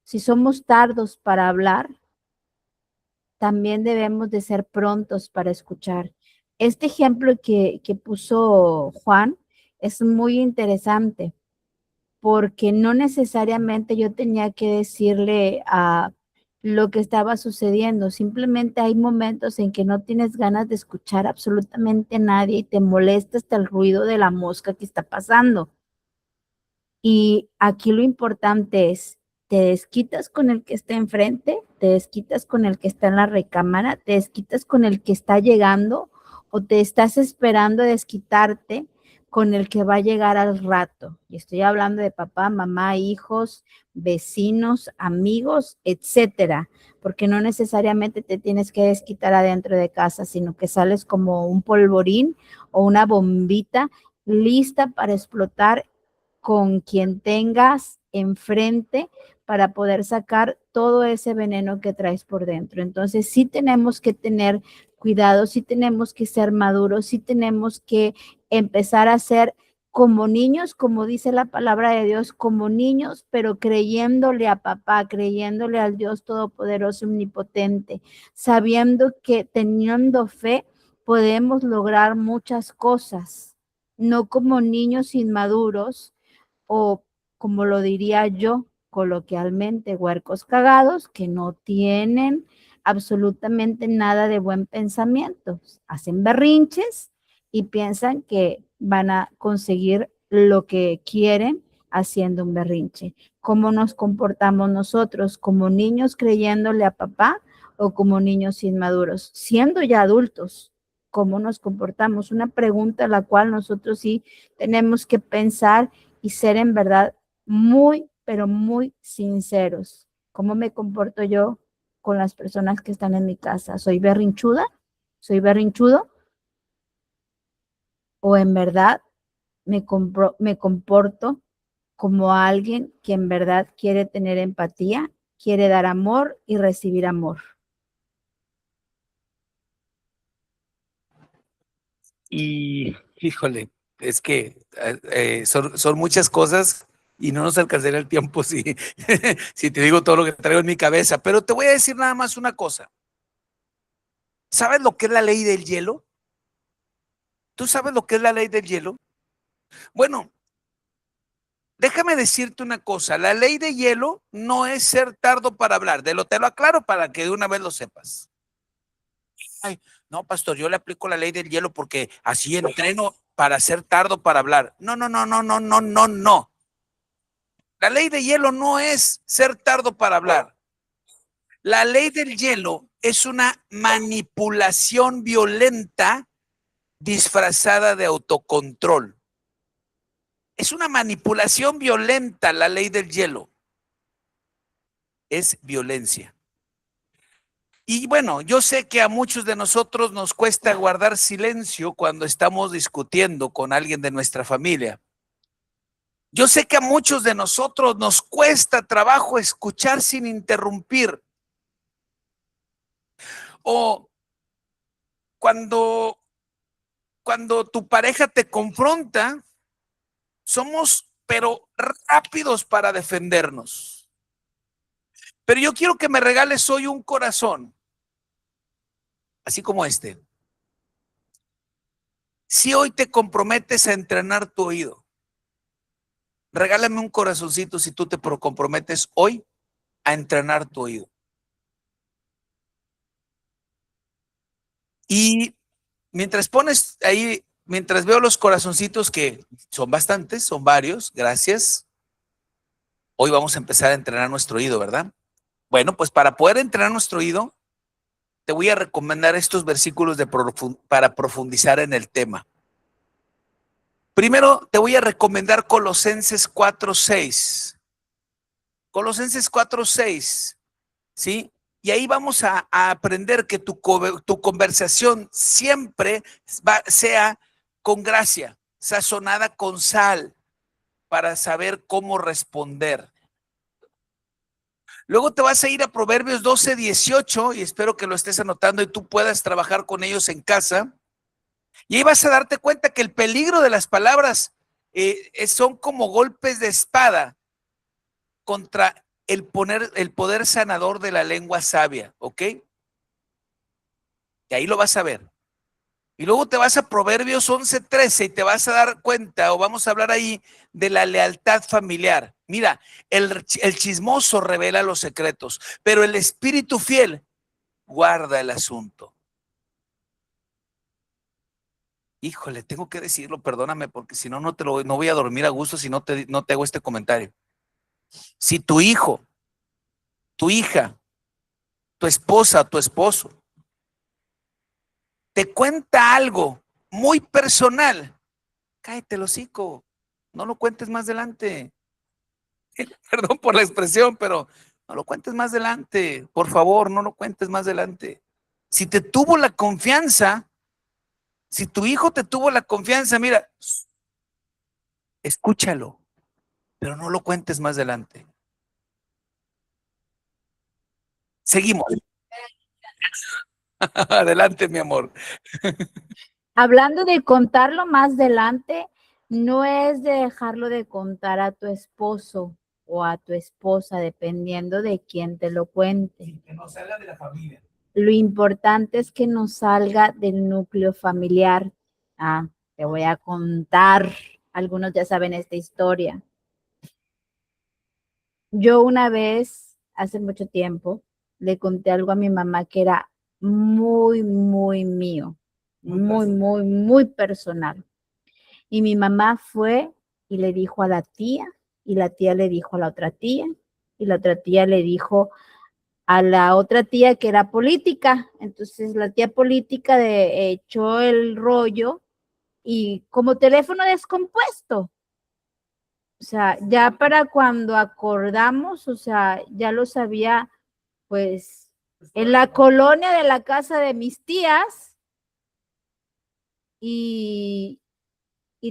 si somos tardos para hablar, también debemos de ser prontos para escuchar. Este ejemplo que puso Juan es muy interesante porque no necesariamente yo tenía que decirle a lo que estaba sucediendo. Simplemente hay momentos en que no tienes ganas de escuchar absolutamente a nadie y te molesta hasta el ruido de la mosca que está pasando. Y aquí lo importante es, te desquitas con el que está enfrente, te desquitas con el que está en la recámara, te desquitas con el que está llegando o te estás esperando a desquitarte con el que va a llegar al rato. Y estoy hablando de papá, mamá, hijos, vecinos, amigos, etcétera, porque no necesariamente te tienes que desquitar adentro de casa, sino que sales como un polvorín o una bombita lista para explotar con quien tengas enfrente para poder sacar todo ese veneno que traes por dentro. Entonces, sí tenemos que tener cuidado, sí tenemos que ser maduros, sí tenemos que empezar a ser como niños, como dice la palabra de Dios, como niños, pero creyéndole a papá, creyéndole al Dios todopoderoso, omnipotente, sabiendo que teniendo fe podemos lograr muchas cosas, no como niños inmaduros o, como lo diría yo coloquialmente, huercos cagados que no tienen absolutamente nada de buen pensamiento. Hacen berrinches y piensan que van a conseguir lo que quieren haciendo un berrinche. ¿Cómo nos comportamos nosotros? ¿Como niños creyéndole a papá o como niños inmaduros? Siendo ya adultos, ¿cómo nos comportamos? Una pregunta a la cual nosotros sí tenemos que pensar y ser en verdad muy, pero muy sinceros. ¿Cómo me comporto yo con las personas que están en mi casa? ¿Soy berrinchuda? ¿Soy berrinchudo? ¿O en verdad me comporto como alguien que en verdad quiere tener empatía, quiere dar amor y recibir amor? Y híjole, es que son muchas cosas y no nos alcanzaría el tiempo si, si te digo todo lo que traigo en mi cabeza. Pero te voy a decir nada más una cosa. ¿Sabes lo que es la ley del hielo? ¿Tú sabes lo que es la ley del hielo? Bueno, déjame decirte una cosa. La ley de hielo no es ser tardo para hablar. Te lo aclaro para que de una vez lo sepas. Ay, no, pastor, yo le aplico la ley del hielo porque así entreno para ser tardo para hablar. No, no, no, no, no, no, no, no. La ley de hielo no es ser tardo para hablar. La ley del hielo es una manipulación violenta disfrazada de autocontrol. Es una manipulación violenta la ley del hielo. Es violencia. Y bueno, yo sé que a muchos de nosotros nos cuesta guardar silencio cuando estamos discutiendo con alguien de nuestra familia. Yo sé que a muchos de nosotros nos cuesta trabajo escuchar sin interrumpir. O cuando, cuando tu pareja te confronta, somos pero rápidos para defendernos. Pero yo quiero que me regales hoy un corazón, así como este. Si hoy te comprometes a entrenar tu oído, regálame un corazoncito si tú te comprometes hoy a entrenar tu oído. Y mientras pones ahí, mientras veo los corazoncitos, que son bastantes, son varios, gracias. Hoy vamos a empezar a entrenar nuestro oído, ¿verdad? Bueno, pues para poder entrenar nuestro oído, te voy a recomendar estos versículos para profundizar en el tema. Primero, te voy a recomendar Colosenses 4:6. Colosenses 4:6, ¿sí? Y ahí vamos a aprender que tu conversación siempre sea con gracia, sazonada con sal, para saber cómo responder. Luego te vas a ir a Proverbios 12:18 y espero que lo estés anotando y tú puedas trabajar con ellos en casa. Y ahí vas a darte cuenta que el peligro de las palabras son como golpes de espada contra el poder sanador de la lengua sabia, ¿ok? Y ahí lo vas a ver. Y luego te vas a Proverbios 11:13 y te vas a dar cuenta, o vamos a hablar ahí de la lealtad familiar. Mira, el chismoso revela los secretos, pero el espíritu fiel guarda el asunto. Híjole, tengo que decirlo, perdóname, porque si no, no voy a dormir a gusto si no te hago este comentario. Si tu hijo, tu hija, tu esposa, tu esposo, te cuenta algo muy personal, cállate el hocico, no lo cuentes más adelante. Perdón por la expresión, pero no lo cuentes más adelante, por favor, no lo cuentes más adelante. Si te tuvo la confianza, si tu hijo te tuvo la confianza, mira, escúchalo, pero no lo cuentes más adelante. Seguimos. Adelante, mi amor. Hablando de contarlo más adelante, no es de dejarlo de contar a tu esposo o a tu esposa, dependiendo de quién te lo cuente. Que no salga de la familia. Lo importante es que no salga del núcleo familiar. Te voy a contar. Algunos ya saben esta historia. Yo una vez, hace mucho tiempo, le conté algo a mi mamá que era muy, muy mío, muy personal. Y mi mamá fue y le dijo a la tía, y la tía le dijo a la otra tía, y la otra tía le dijo a la otra tía que era política. Entonces la tía política echó el rollo y como teléfono descompuesto. O sea, ya para cuando acordamos, o sea, ya lo sabía, pues, en la colonia de la casa de mis tías y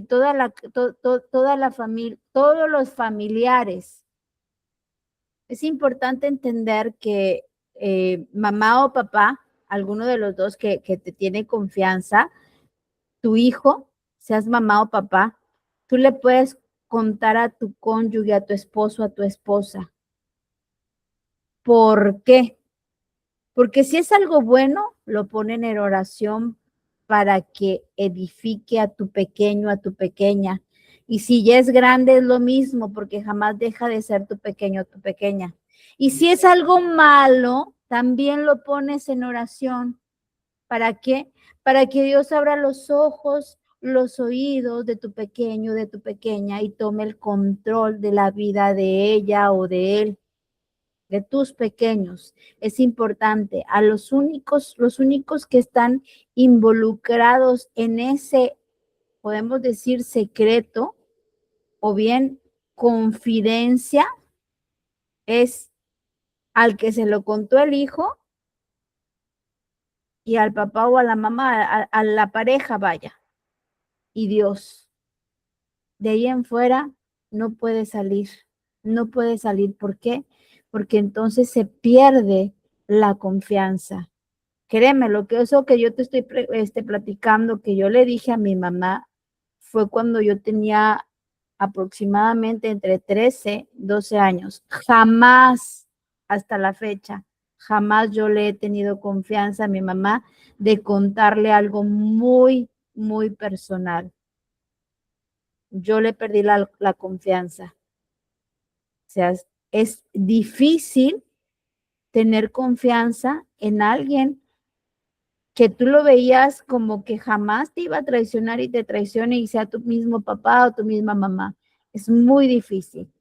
toda la familia, todos los familiares. Es importante entender que mamá o papá, alguno de los dos que te tiene confianza, tu hijo, seas mamá o papá, tú le puedes contar a tu cónyuge, a tu esposo, a tu esposa. ¿Por qué? Porque si es algo bueno, lo ponen en oración para que edifique a tu pequeño, a tu pequeña. Y si ya es grande, es lo mismo, porque jamás deja de ser tu pequeño, tu pequeña. Y si es algo malo, también lo pones en oración. ¿Para qué? Para que Dios abra los ojos, los oídos de tu pequeño, de tu pequeña y tome el control de la vida de ella o de él, de tus pequeños. Es importante. A los únicos que están involucrados en ese, podemos decir, secreto o bien confidencia, es al que se lo contó el hijo y al papá o a la mamá, a la pareja, vaya, y Dios. De ahí en fuera no puede salir, no puede salir. ¿Por qué? Porque entonces se pierde la confianza. Créeme, lo que eso que yo te estoy platicando, que yo le dije a mi mamá, fue cuando yo tenía aproximadamente entre 13, 12 años. Jamás, hasta la fecha, jamás yo le he tenido confianza a mi mamá de contarle algo muy, muy personal. Yo le perdí la confianza. O sea, es difícil tener confianza en alguien que tú lo veías como que jamás te iba a traicionar y te traicione y sea tu mismo papá o tu misma mamá. Es muy difícil.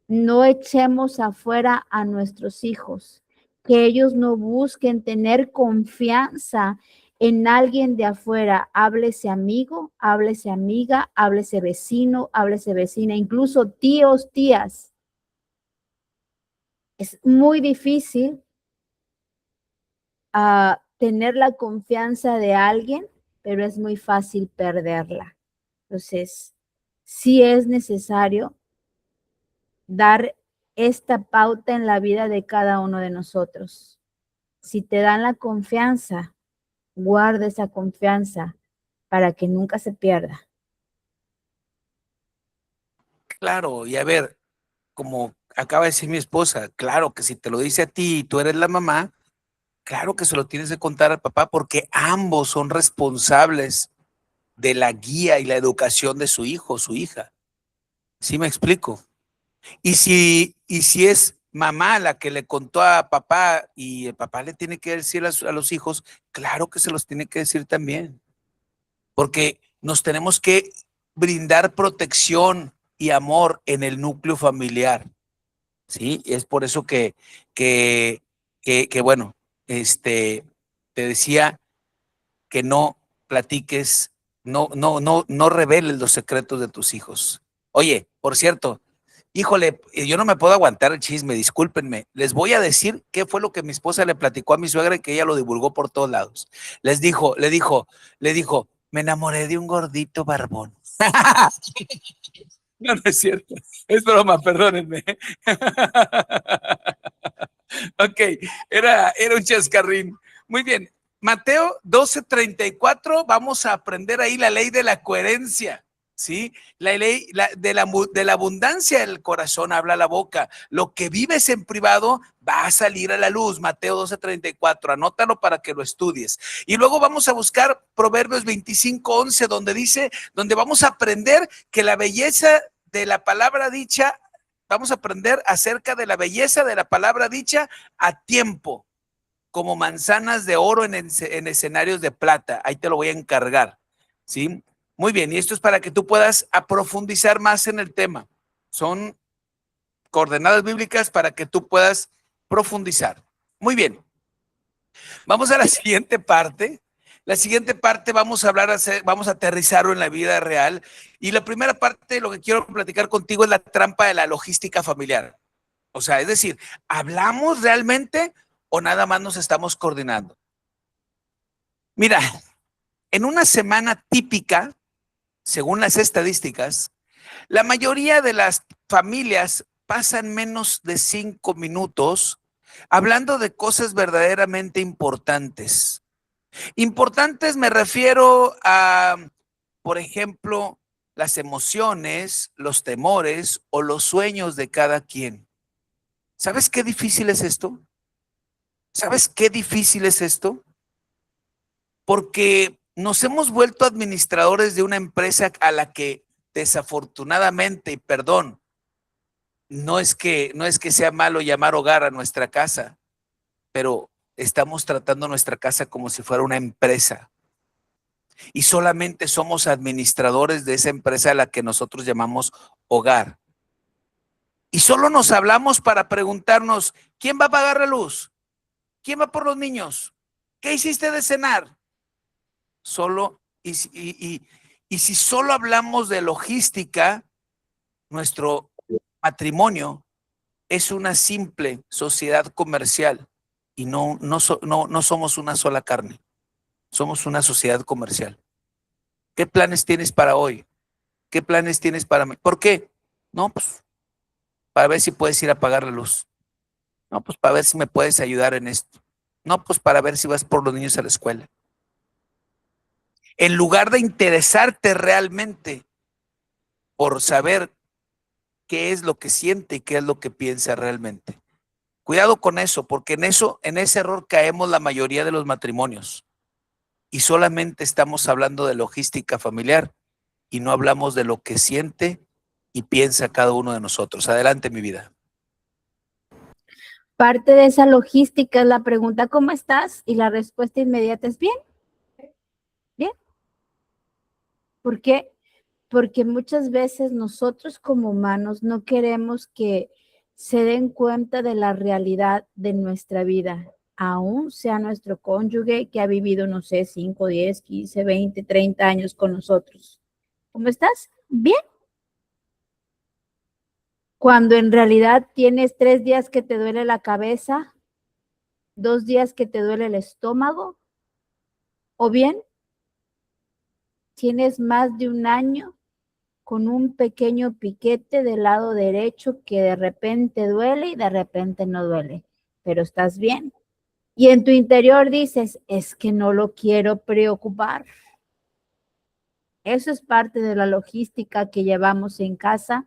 No echemos afuera a nuestros hijos, que ellos no busquen tener confianza en alguien de afuera. Háblese amigo, háblese amiga, háblese vecino, háblese vecina, incluso tíos, tías. Es muy difícil tener la confianza de alguien, pero es muy fácil perderla. Entonces, sí es necesario dar esta pauta en la vida de cada uno de nosotros. Si te dan la confianza, guarda esa confianza para que nunca se pierda. Claro, y a ver, como acaba de decir mi esposa, claro que si te lo dice a ti y tú eres la mamá, claro que se lo tienes que contar al papá porque ambos son responsables de la guía y la educación de su hijo o su hija. ¿Sí me explico? Y si es mamá la que le contó a papá y el papá le tiene que decir a los hijos, claro que se los tiene que decir también, porque nos tenemos que brindar protección y amor en el núcleo familiar. Sí, es por eso que bueno, te decía que no platiques, no reveles los secretos de tus hijos. Oye, por cierto, híjole, yo no me puedo aguantar el chisme, discúlpenme. Les voy a decir qué fue lo que mi esposa le platicó a mi suegra y que ella lo divulgó por todos lados. Le dijo, me enamoré de un gordito barbón. No, no es cierto. Es broma, perdónenme. Ok, era un chascarrín. Muy bien. Mateo 12:34, vamos a aprender ahí la ley de la coherencia. ¿Sí? La ley de la abundancia del corazón habla la boca. Lo que vives en privado va a salir a la luz. Mateo 12:34, anótalo para que lo estudies. Y luego vamos a buscar Proverbios 25:11, donde vamos a aprender que la belleza de la palabra dicha, vamos a aprender acerca de la belleza de la palabra dicha a tiempo, como manzanas de oro en escenarios de plata. Ahí te lo voy a encargar. ¿Sí? Muy bien, y esto es para que tú puedas profundizar más en el tema. Son coordenadas bíblicas para que tú puedas profundizar. Muy bien, vamos a la siguiente parte. La siguiente parte vamos a vamos a aterrizarlo en la vida real. Y la primera parte, lo que quiero platicar contigo es la trampa de la logística familiar. O sea, es decir, ¿hablamos realmente o nada más nos estamos coordinando? Mira, en una semana típica, según las estadísticas, la mayoría de las familias pasan menos de 5 minutos hablando de cosas verdaderamente importantes. Importantes me refiero a, por ejemplo, las emociones, los temores o los sueños de cada quien. ¿Sabes qué difícil es esto? ¿Sabes qué difícil es esto? Porque nos hemos vuelto administradores de una empresa a la que desafortunadamente, y perdón, no es que sea malo llamar hogar a nuestra casa, pero estamos tratando nuestra casa como si fuera una empresa y solamente somos administradores de esa empresa a la que nosotros llamamos hogar. Y solo nos hablamos para preguntarnos, ¿quién va a pagar la luz? ¿Quién va por los niños? ¿Qué hiciste de cenar? Solo, y si solo hablamos de logística, nuestro matrimonio es una simple sociedad comercial y no somos una sola carne, somos una sociedad comercial. ¿Qué planes tienes para hoy? ¿Qué planes tienes para mí? ¿Por qué? No, pues para ver si puedes ir a pagar la luz. No, pues para ver si me puedes ayudar en esto. No, pues para ver si vas por los niños a la escuela. En lugar de interesarte realmente por saber qué es lo que siente y qué es lo que piensa realmente. Cuidado con eso, porque en ese error caemos la mayoría de los matrimonios y solamente estamos hablando de logística familiar y no hablamos de lo que siente y piensa cada uno de nosotros. Adelante, mi vida. Parte de esa logística es la pregunta, ¿cómo estás? Y la respuesta inmediata es bien, bien. ¿Por qué? Porque muchas veces nosotros como humanos no queremos que se den cuenta de la realidad de nuestra vida, aún sea nuestro cónyuge que ha vivido, no sé, 5, 10, 15, 20, 30 años con nosotros. ¿Cómo estás? Bien. cuando en realidad tienes 3 días que te duele la cabeza, 2 días que te duele el estómago, o bien tienes más de un año con un pequeño piquete del lado derecho que de repente duele y de repente no duele, pero estás bien. Y en tu interior dices, es que no lo quiero preocupar. Eso es parte de la logística que llevamos en casa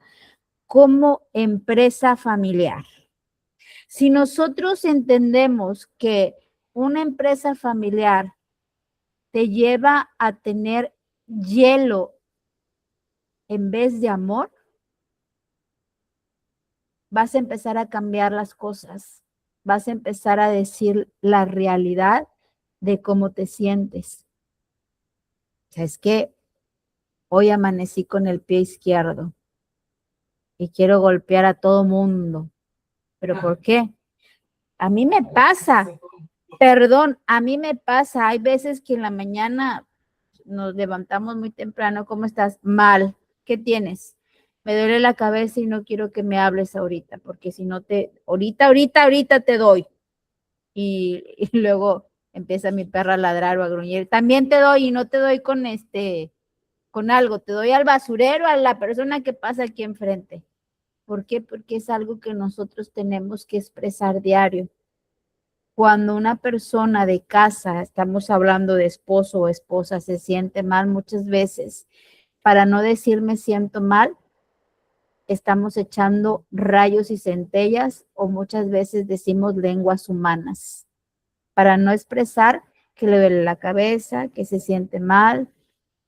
como empresa familiar. Si nosotros entendemos que una empresa familiar te lleva a tener hielo en vez de amor, vas a empezar a cambiar las cosas, vas a empezar a decir la realidad de cómo te sientes. O sea, es que hoy amanecí con el pie izquierdo y quiero golpear a todo mundo. ¿Pero por qué? A mí me pasa, perdón, a mí me pasa. Hay veces que en la mañana nos levantamos muy temprano. ¿Cómo estás? Mal. ¿Qué tienes? Me duele la cabeza y no quiero que me hables ahorita, porque si no ahorita te doy. Y luego empieza mi perra a ladrar o a gruñir. También te doy y no te doy con algo, te doy al basurero, a la persona que pasa aquí enfrente. ¿Por qué? Porque es algo que nosotros tenemos que expresar diario. Cuando una persona de casa, estamos hablando de esposo o esposa, se siente mal muchas veces, para no decir me siento mal, estamos echando rayos y centellas o muchas veces decimos lenguas humanas, para no expresar que le duele la cabeza, que se siente mal,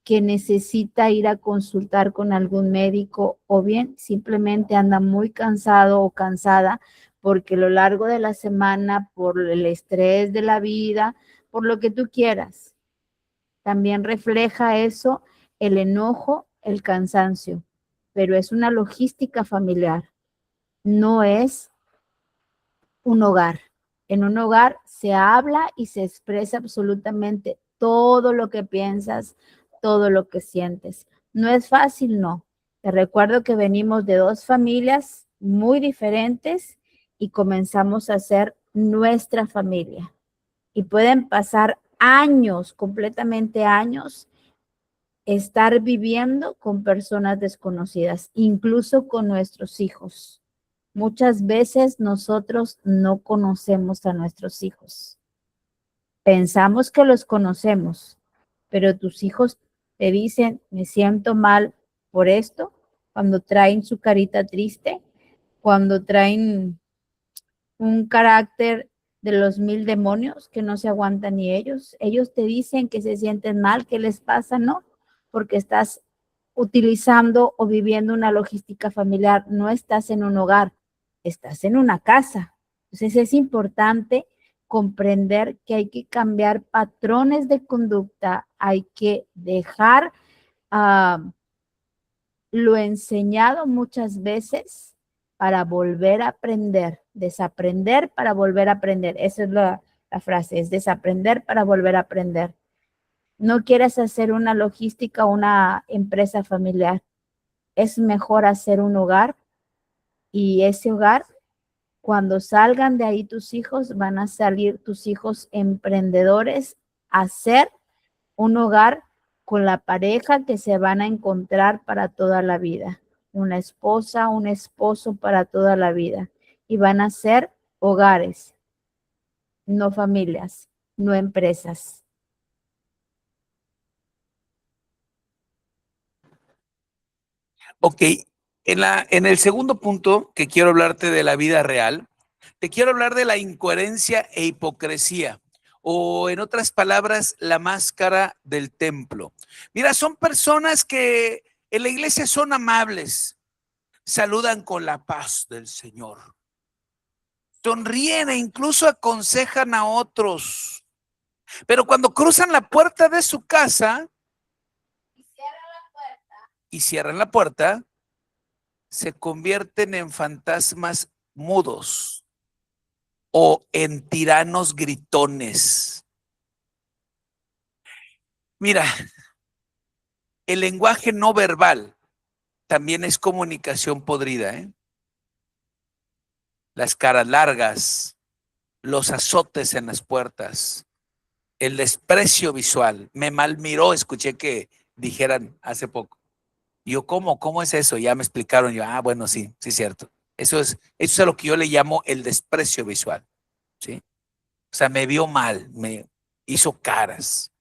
que necesita ir a consultar con algún médico o bien simplemente anda muy cansado o cansada porque a lo largo de la semana, por el estrés de la vida, por lo que tú quieras, también refleja eso el enojo, el cansancio, pero es una logística familiar, no es un hogar. En un hogar se habla y se expresa absolutamente todo lo que piensas, todo lo que sientes. No es fácil, no. Te recuerdo que venimos de 2 familias muy diferentes y comenzamos a ser nuestra familia. Y pueden pasar años, completamente años, estar viviendo con personas desconocidas, incluso con nuestros hijos. Muchas veces nosotros no conocemos a nuestros hijos. Pensamos que los conocemos, pero tus hijos te dicen, me siento mal por esto, cuando traen su carita triste, cuando traen un carácter de los 1000 demonios que no se aguantan ni ellos. Ellos te dicen que se sienten mal, ¿qué les pasa? No, porque estás utilizando o viviendo una logística familiar, no estás en un hogar, estás en una casa. Entonces es importante comprender que hay que cambiar patrones de conducta, hay que dejar lo enseñado muchas veces para volver a aprender, desaprender para volver a aprender. Esa es la frase, es desaprender para volver a aprender. No quieres hacer una logística o una empresa familiar. Es mejor hacer un hogar y ese hogar, cuando salgan de ahí tus hijos, van a salir tus hijos emprendedores a hacer un hogar con la pareja que se van a encontrar para toda la vida. Una esposa, un esposo para toda la vida. Y van a ser hogares, no familias, no empresas. Ok, en el segundo punto que quiero hablarte de la vida real, te quiero hablar de la incoherencia e hipocresía, o en otras palabras, la máscara del templo. Mira, son personas que en la iglesia son amables, saludan con la paz del Señor, sonríen e incluso aconsejan a otros, pero cuando cruzan la puerta de su casa y cierran la puerta, se convierten en fantasmas mudos o en tiranos gritones. Mira, el lenguaje no verbal también es comunicación podrida, ¿eh? las caras largas, los azotes en las puertas, el desprecio visual. Me malmiró, escuché que dijeran hace poco. Y yo, ¿cómo es eso? Ya me explicaron. Yo, bueno, sí, sí es cierto. Eso es a lo que yo le llamo el desprecio visual, ¿sí? O sea, me vio mal, me hizo caras.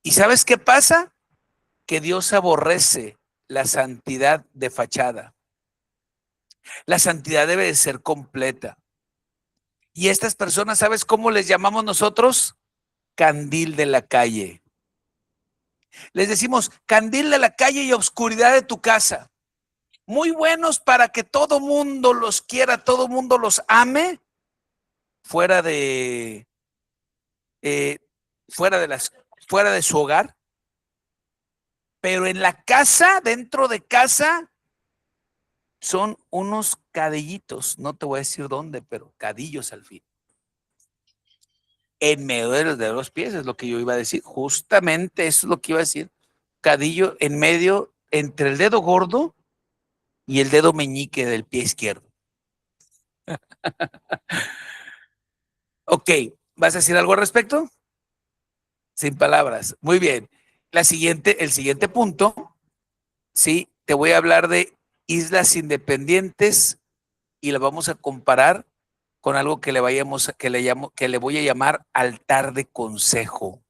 ¿Y sabes qué pasa? Que Dios aborrece la santidad de fachada. La santidad debe de ser completa. Y estas personas, ¿sabes cómo les llamamos nosotros? Candil de la calle. Les decimos, candil de la calle y oscuridad de tu casa. Muy buenos para que todo mundo los quiera, todo mundo los ame, fuera de, eh, fuera de las, fuera de su hogar. Pero en la casa, dentro de casa, son unos cadillitos. No te voy a decir dónde, pero cadillos al fin. En medio de los pies, es lo que yo iba a decir. Justamente eso es lo que iba a decir. Cadillo en medio, entre el dedo gordo y el dedo meñique del pie izquierdo. Ok, ¿vas a decir algo al respecto? Sin palabras. Muy bien. El siguiente punto, sí, te voy a hablar de islas independientes y la vamos a comparar con algo que que le voy a llamar altar de consejo.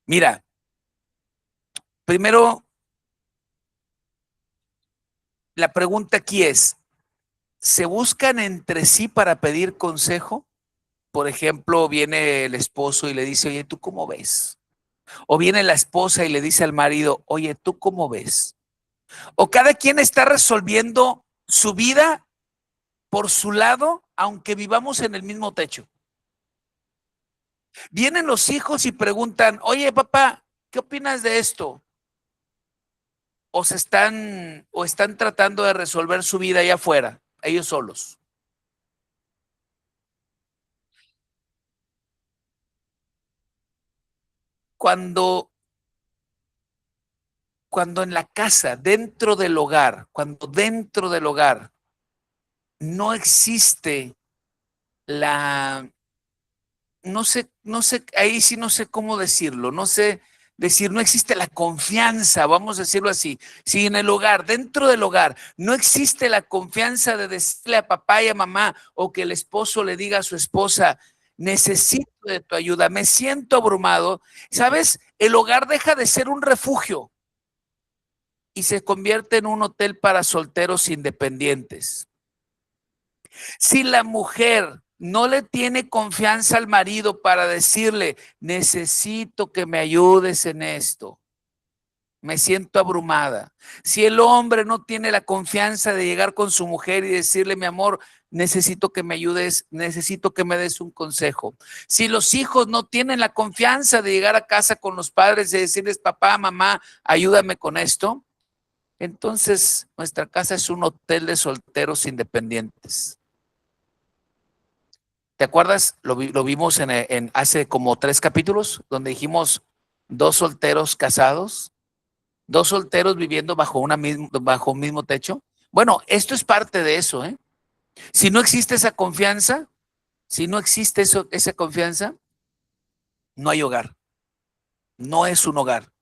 Mira, primero, la pregunta aquí es, ¿se buscan entre sí para pedir consejo? Por ejemplo, viene el esposo y le dice, oye, ¿tú cómo ves? O viene la esposa y le dice al marido, oye, ¿tú cómo ves? O cada quien está resolviendo su vida por su lado, aunque vivamos en el mismo techo. Vienen los hijos y preguntan, oye, papá, ¿qué opinas de esto? O están tratando de resolver su vida allá afuera, ellos solos. Cuando, cuando en la casa, cuando dentro del hogar no existe la, ahí sí no sé cómo decirlo, no sé decir, no existe la confianza, vamos a decirlo así. Si en el hogar, dentro del hogar, no existe la confianza de decirle a papá y a mamá o que el esposo le diga a su esposa, necesito de tu ayuda, me siento abrumado, ¿sabes? El hogar deja de ser un refugio y se convierte en un hotel para solteros independientes. Si la mujer no le tiene confianza al marido para decirle, necesito que me ayudes en esto, me siento abrumada. Si el hombre no tiene la confianza de llegar con su mujer y decirle, mi amor, necesito que me ayudes, necesito que me des un consejo. Si los hijos no tienen la confianza de llegar a casa con los padres y decirles, papá, mamá, ayúdame con esto, entonces nuestra casa es un hotel de solteros independientes. ¿Te acuerdas? Lo vimos en hace como 3 capítulos, donde dijimos 2 solteros casados, 2 solteros viviendo bajo un mismo techo. Bueno, esto es parte de eso, ¿eh? Si no existe esa confianza, si no existe esa confianza, no hay hogar. No es un hogar.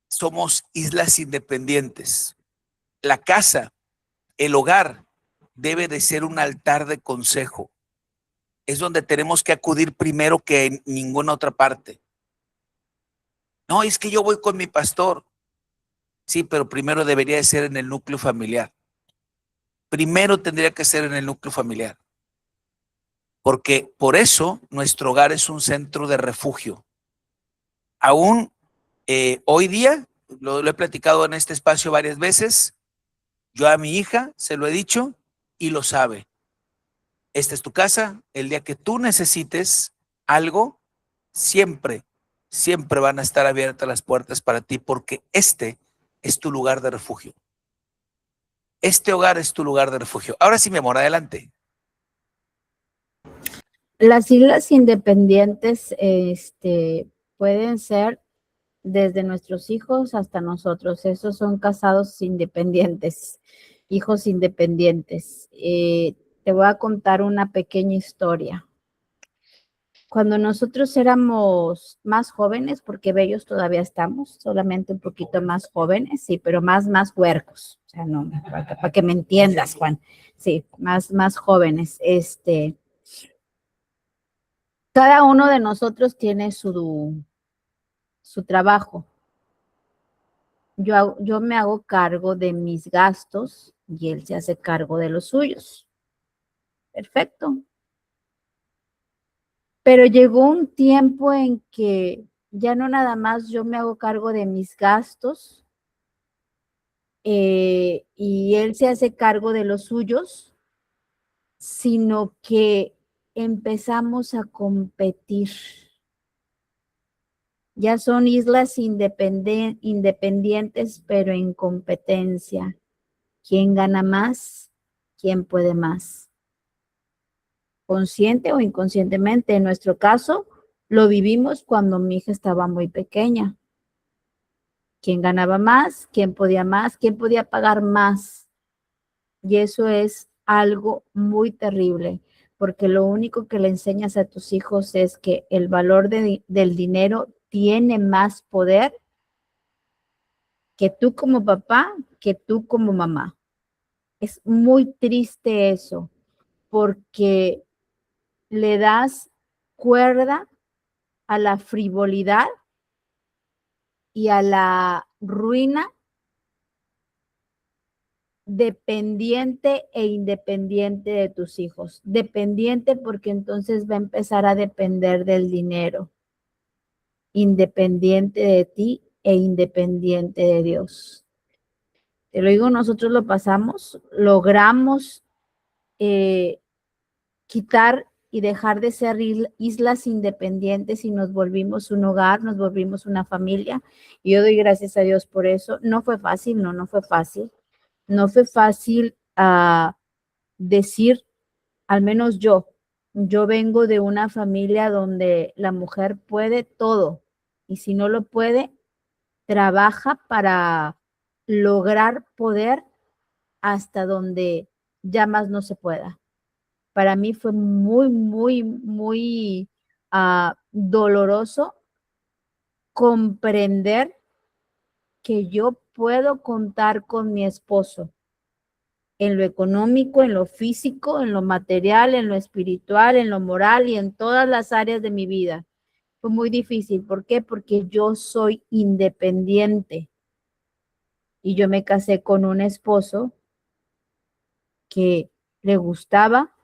Somos islas independientes. La casa, el hogar, debe de ser un altar de consejo. Es donde tenemos que acudir primero que en ninguna otra parte. No, es que yo voy con mi pastor. Sí, pero primero debería de ser en el núcleo familiar. Primero tendría que ser en el núcleo familiar. Porque por eso nuestro hogar es un centro de refugio. Aún hoy día, lo he platicado en este espacio varias veces, yo a mi hija se lo he dicho y lo sabe. Esta es tu casa. El día que tú necesites algo, siempre, siempre van a estar abiertas las puertas para ti porque este es tu lugar de refugio. Este hogar es tu lugar de refugio. Ahora sí, mi amor, adelante. Las islas independientes, pueden ser desde nuestros hijos hasta nosotros. Esos son casados independientes. hijos independientes. Te voy a contar una pequeña historia. Cuando nosotros éramos más jóvenes, porque bellos todavía estamos, solamente un poquito más jóvenes, sí, pero más huercos. O sea, no, para que me entiendas, Juan. Sí, más jóvenes. Cada uno de nosotros tiene su trabajo. Yo me hago cargo de mis gastos y él se hace cargo de los suyos. Perfecto. Pero llegó un tiempo en que ya no nada más yo me hago cargo de mis gastos y él se hace cargo de los suyos, sino que empezamos a competir. Ya son islas independientes, pero en competencia. ¿Quién gana más? ¿Quién puede más? Consciente o inconscientemente. En nuestro caso, lo vivimos cuando mi hija estaba muy pequeña. ¿Quién ganaba más? ¿Quién podía más? ¿Quién podía pagar más? Y eso es algo muy terrible, porque lo único que le enseñas a tus hijos es que el valor del dinero tiene más poder que tú como papá, que tú como mamá. Es muy triste eso, porque le das cuerda a la frivolidad y a la ruina dependiente e independiente de tus hijos. Dependiente porque entonces va a empezar a depender del dinero. Independiente de ti e independiente de Dios. Te lo digo, nosotros lo pasamos, logramos quitar y dejar de ser islas independientes y nos volvimos un hogar, nos volvimos una familia. Y yo doy gracias a Dios por eso. No fue fácil, no fue fácil. No fue fácil decir, al menos yo vengo de una familia donde la mujer puede todo y si no lo puede, trabaja para lograr poder hasta donde ya más no se pueda. Para mí fue muy doloroso comprender que yo puedo contar con mi esposo en lo económico, en lo físico, en lo material, en lo espiritual, en lo moral y en todas las áreas de mi vida. Fue muy difícil. ¿Por qué? Porque yo soy independiente y yo me casé con un esposo que le gustaba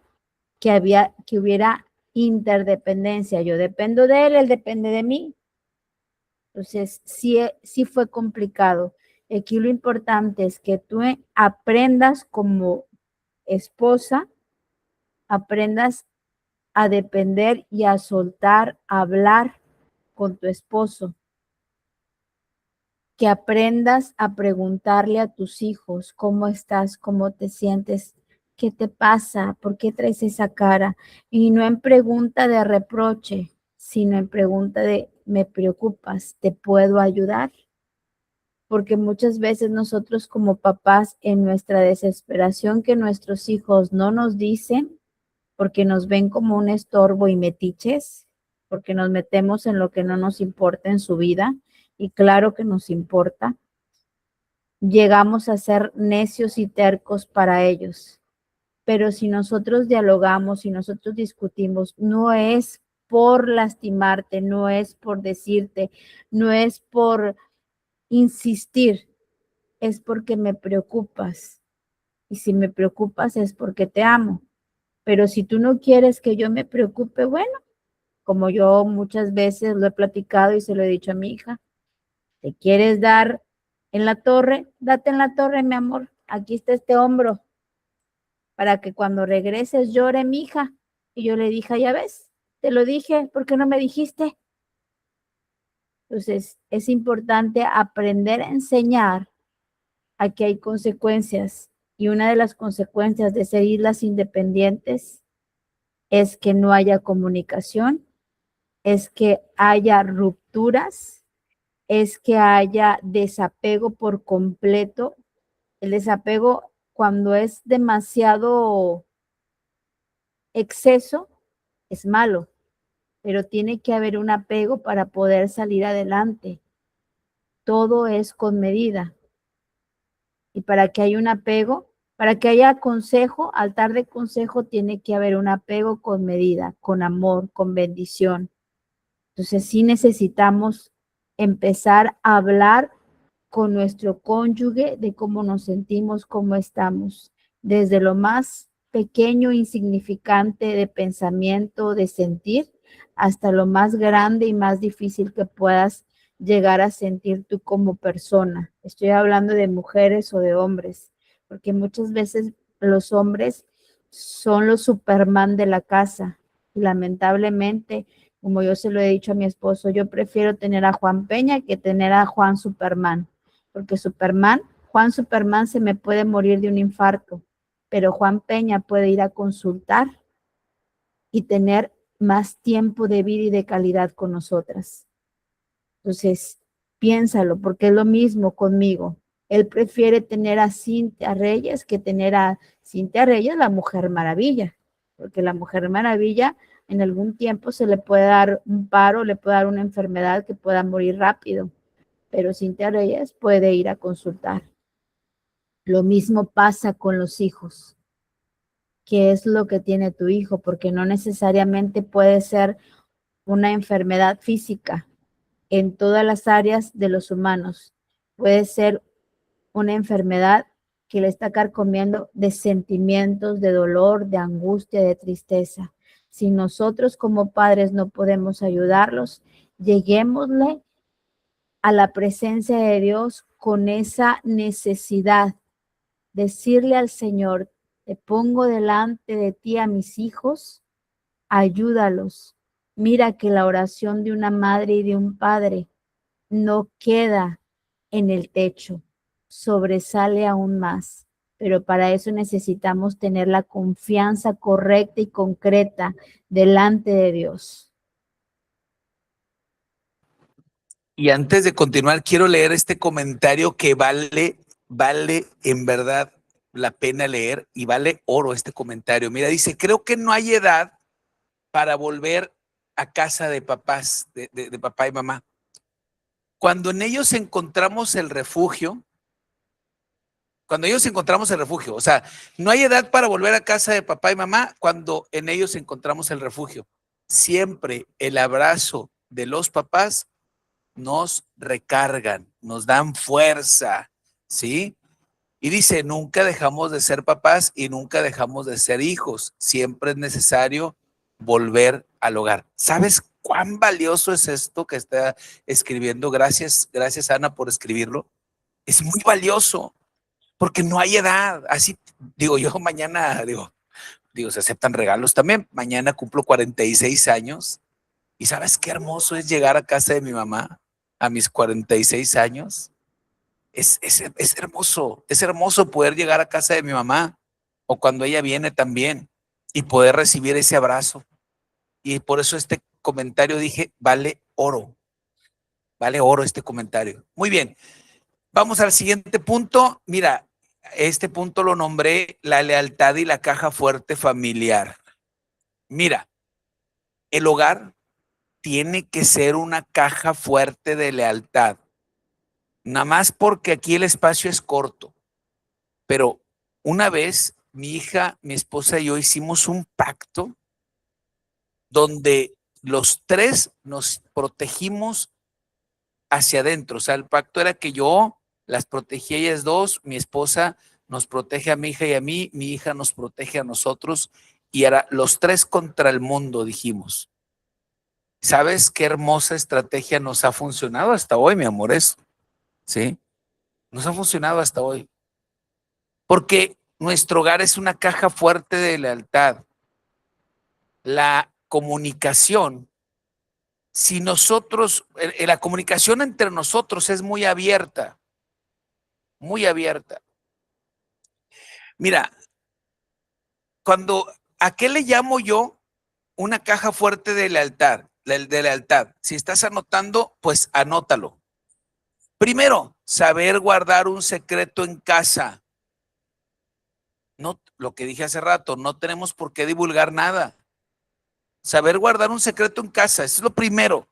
que hubiera interdependencia. Yo dependo de él, él depende de mí. Entonces, sí fue complicado. Aquí lo importante es que tú aprendas como esposa, aprendas a depender y a soltar, a hablar con tu esposo. Que aprendas a preguntarle a tus hijos cómo estás, cómo te sientes, qué te pasa, por qué traes esa cara. Y no en pregunta de reproche, sino en pregunta de me preocupas, ¿te puedo ayudar? Porque muchas veces nosotros como papás en nuestra desesperación que nuestros hijos no nos dicen, porque nos ven como un estorbo y metiches, porque nos metemos en lo que no nos importa en su vida, y claro que nos importa, llegamos a ser necios y tercos para ellos. Pero si nosotros dialogamos, si nosotros discutimos, no es por lastimarte, no es por decirte, no es por insistir, es porque me preocupas. Y si me preocupas es porque te amo. Pero si tú no quieres que yo me preocupe, bueno, como yo muchas veces lo he platicado y se lo he dicho a mi hija, ¿te quieres dar en la torre? Date en la torre, mi amor. Aquí está este hombro para que cuando regreses llore mi hija. Y yo le dije, ya ves, te lo dije, ¿por qué no me dijiste? Entonces, es importante aprender a enseñar a que hay consecuencias. Y una de las consecuencias de ser islas independientes es que no haya comunicación, es que haya rupturas, es que haya desapego por completo. El desapego cuando es demasiado exceso, es malo, pero tiene que haber un apego para poder salir adelante. Todo es con medida. Y para que haya un apego, para que haya consejo, altar de consejo, tiene que haber un apego con medida, con amor, con bendición. Entonces sí necesitamos empezar a hablar con nuestro cónyuge de cómo nos sentimos, cómo estamos, desde lo más pequeño, insignificante de pensamiento, de sentir, hasta lo más grande y más difícil que puedas llegar a sentir tú como persona. Estoy hablando de mujeres o de hombres, porque muchas veces los hombres son los Superman de la casa y lamentablemente, como yo se lo he dicho a mi esposo, yo prefiero tener a Juan Peña que tener a Juan Superman, porque Juan Superman se me puede morir de un infarto, pero Juan Peña puede ir a consultar y tener más tiempo de vida y de calidad con nosotras. Entonces, piénsalo, porque es lo mismo conmigo. Él prefiere tener a Cintia Reyes que tener a Cintia Reyes, la Mujer Maravilla, porque la Mujer Maravilla en algún tiempo se le puede dar un paro, le puede dar una enfermedad que pueda morir rápido, pero Cintia Reyes puede ir a consultar. Lo mismo pasa con los hijos. ¿Qué es lo que tiene tu hijo? Porque no necesariamente puede ser una enfermedad física en todas las áreas de los humanos. Puede ser una enfermedad que le está carcomiendo de sentimientos, de dolor, de angustia, de tristeza. Si nosotros como padres no podemos ayudarlos, lleguémosle a la presencia de Dios con esa necesidad. Decirle al Señor, te pongo delante de ti a mis hijos, ayúdalos. Mira que la oración de una madre y de un padre no queda en el techo, sobresale aún más. Pero para eso necesitamos tener la confianza correcta y concreta delante de Dios. Y antes de continuar, quiero leer este comentario que vale en verdad la pena leer y vale oro este comentario. Mira, dice, creo que no hay edad para volver a casa de papás, de papá y mamá. Cuando en ellos encontramos el refugio, o sea, no hay edad para volver a casa de papá y mamá cuando en ellos encontramos el refugio. Siempre el abrazo de los papás nos recargan, nos dan fuerza, ¿sí? Y dice, nunca dejamos de ser papás y nunca dejamos de ser hijos. Siempre es necesario volver al hogar. ¿Sabes cuán valioso es esto que está escribiendo? Gracias, Ana, por escribirlo. Es muy valioso porque no hay edad. Así digo yo mañana, se aceptan regalos también. Mañana cumplo 46 años y ¿sabes qué hermoso es llegar a casa de mi mamá a mis 46 años? Es hermoso poder llegar a casa de mi mamá o cuando ella viene también y poder recibir ese abrazo. Y por eso este comentario dije, vale oro este comentario. Muy bien, vamos al siguiente punto. Mira, este punto lo nombré la lealtad y la caja fuerte familiar. Mira, el hogar tiene que ser una caja fuerte de lealtad. Nada más porque aquí el espacio es corto. Pero una vez mi hija, mi esposa y yo hicimos un pacto donde los tres nos protegimos hacia adentro. O sea, el pacto era que yo las protegí a ellas dos, mi esposa nos protege a mi hija y a mí, mi hija nos protege a nosotros y era los tres contra el mundo, dijimos. ¿Sabes qué hermosa estrategia nos ha funcionado hasta hoy, mi amor? Eso, ¿sí? Nos ha funcionado hasta hoy. Porque nuestro hogar es una caja fuerte de lealtad. La comunicación, si nosotros, la comunicación entre nosotros es muy abierta, muy abierta. Mira, ¿a qué le llamo yo una caja fuerte de lealtad? De lealtad. Si estás anotando, pues anótalo. Primero, saber guardar un secreto en casa. No, lo que dije hace rato, no tenemos por qué divulgar nada. Saber guardar un secreto en casa, eso es lo primero.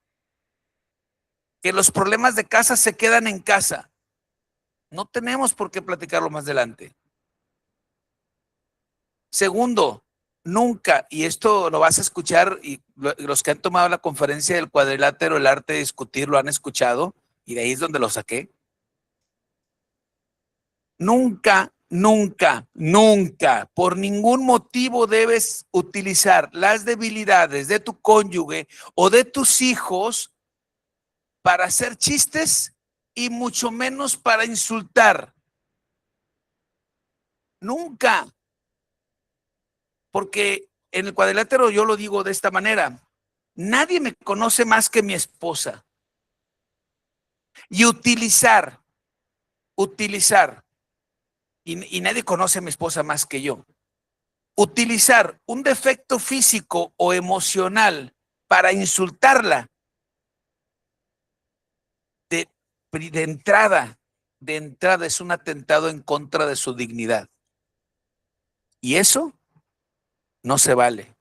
Que los problemas de casa se quedan en casa. No tenemos por qué platicarlo más adelante. Segundo, nunca, y esto lo vas a escuchar, y los que han tomado la conferencia del cuadrilátero, el arte de discutir, lo han escuchado, y de ahí es donde lo saqué. Nunca, nunca, nunca, por ningún motivo debes utilizar las debilidades de tu cónyuge o de tus hijos para hacer chistes y mucho menos para insultar. Nunca. Porque en el cuadrilátero yo lo digo de esta manera. Nadie me conoce más que mi esposa. Y utilizar, y nadie conoce a mi esposa más que yo. Utilizar un defecto físico o emocional para insultarla de, de entrada es un atentado en contra de su dignidad. Y eso no se vale.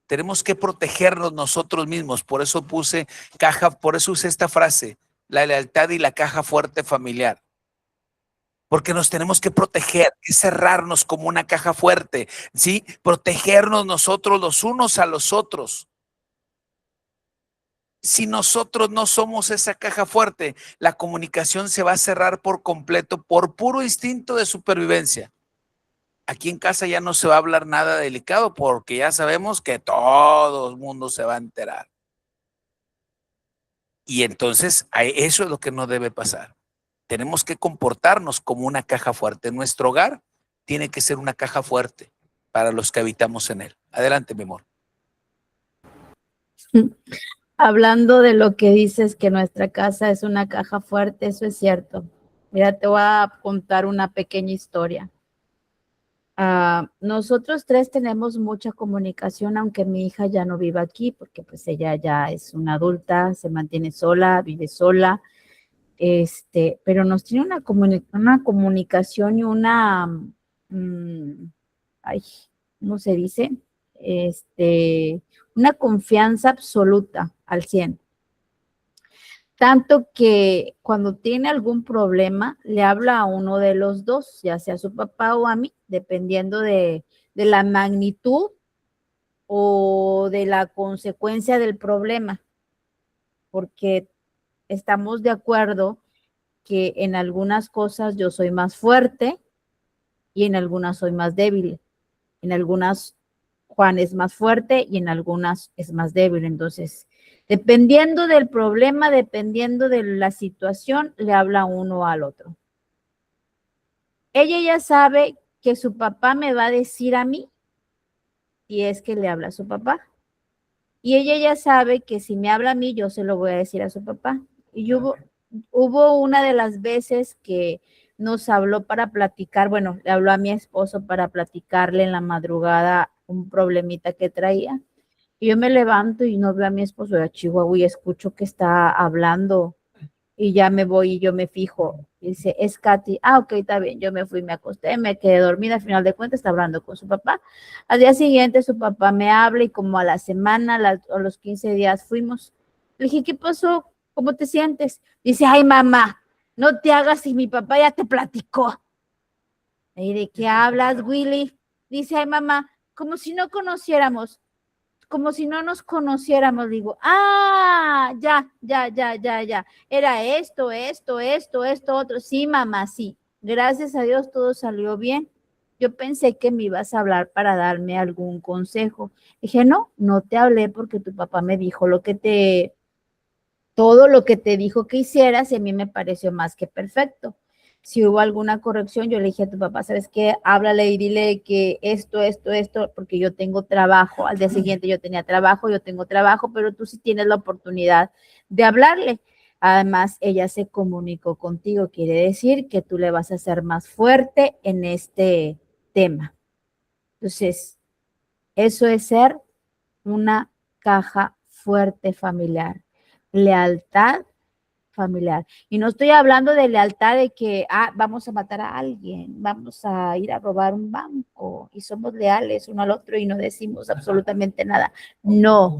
Tenemos que protegernos nosotros mismos. Por eso puse por eso usé esta frase, la lealtad y la caja fuerte familiar. Porque nos tenemos que proteger, que cerrarnos como una caja fuerte, ¿sí? Protegernos nosotros los unos a los otros. Si nosotros no somos esa caja fuerte, la comunicación se va a cerrar por completo por puro instinto de supervivencia. Aquí en casa ya no se va a hablar nada delicado porque ya sabemos que todo el mundo se va a enterar. Y entonces eso es lo que no debe pasar. Tenemos que comportarnos como una caja fuerte. Nuestro hogar tiene que ser una caja fuerte para los que habitamos en él. Adelante, mi amor. Hablando de lo que dices, que nuestra casa es una caja fuerte, eso es cierto. Mira, te voy a contar una pequeña historia. Nosotros tres tenemos mucha comunicación, aunque mi hija ya no vive aquí, porque pues ella ya es una adulta, se mantiene sola, vive sola, pero nos tiene una comunicación y ay, ¿cómo se dice? Una confianza absoluta al 100. Tanto que cuando tiene algún problema, le habla a uno de los dos, ya sea a su papá o a mí, dependiendo de la magnitud o de la consecuencia del problema, porque estamos de acuerdo que en algunas cosas yo soy más fuerte y en algunas soy más débil. En algunas Juan es más fuerte y en algunas es más débil. Entonces, dependiendo del problema, dependiendo de la situación, le habla uno al otro. Ella ya sabe que su papá me va a decir a mí y es que le habla a su papá. Y ella ya sabe que si me habla a mí, yo se lo voy a decir a su papá. Y hubo una de las veces que nos habló para platicar, bueno, le habló a mi esposo para platicarle en la madrugada un problemita que traía. Y yo me levanto y no veo a mi esposo de Chihuahua y escucho que está hablando y ya me voy y yo me fijo. Y dice, es Katy. Ok, está bien. Yo me fui, me acosté, me quedé dormida. Al final de cuentas está hablando con su papá. Al día siguiente su papá me habla y como a la semana, a los 15 días fuimos. Le dije, ¿qué pasó? ¿Cómo te sientes? Dice, ay mamá, no te hagas si mi papá ya te platicó. ¿Y de qué hablas, Willy? Dice, ay mamá, como si no conociéramos, como si no nos conociéramos. Digo, ya. Era esto, otro. Sí, mamá, sí. Gracias a Dios todo salió bien. Yo pensé que me ibas a hablar para darme algún consejo. Dije, no te hablé porque tu papá me dijo todo lo que te dijo que hicieras y a mí me pareció más que perfecto. Si hubo alguna corrección, yo le dije a tu papá, ¿sabes qué? Háblale y dile que esto, porque yo tengo trabajo. Al día siguiente yo tenía trabajo, yo tengo trabajo, pero tú sí tienes la oportunidad de hablarle. Además, ella se comunicó contigo, quiere decir que tú le vas a hacer más fuerte en este tema. Entonces, eso es ser una caja fuerte familiar. Lealtad familiar. Y no estoy hablando de lealtad de que vamos a matar a alguien, vamos a ir a robar un banco y somos leales uno al otro y no decimos absolutamente nada. No.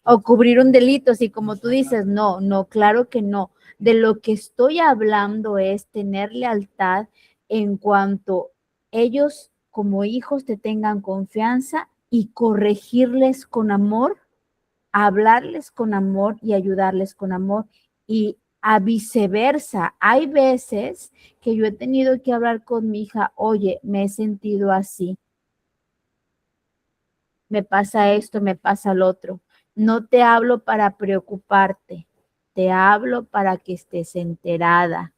O cubrir un delito, así como tú dices, no, no, claro que no. De lo que estoy hablando es tener lealtad en cuanto ellos como hijos te tengan confianza y corregirles con amor, hablarles con amor y ayudarles con amor. Y a viceversa, hay veces que yo he tenido que hablar con mi hija, oye, me he sentido así, me pasa esto, me pasa lo otro. No te hablo para preocuparte, te hablo para que estés enterada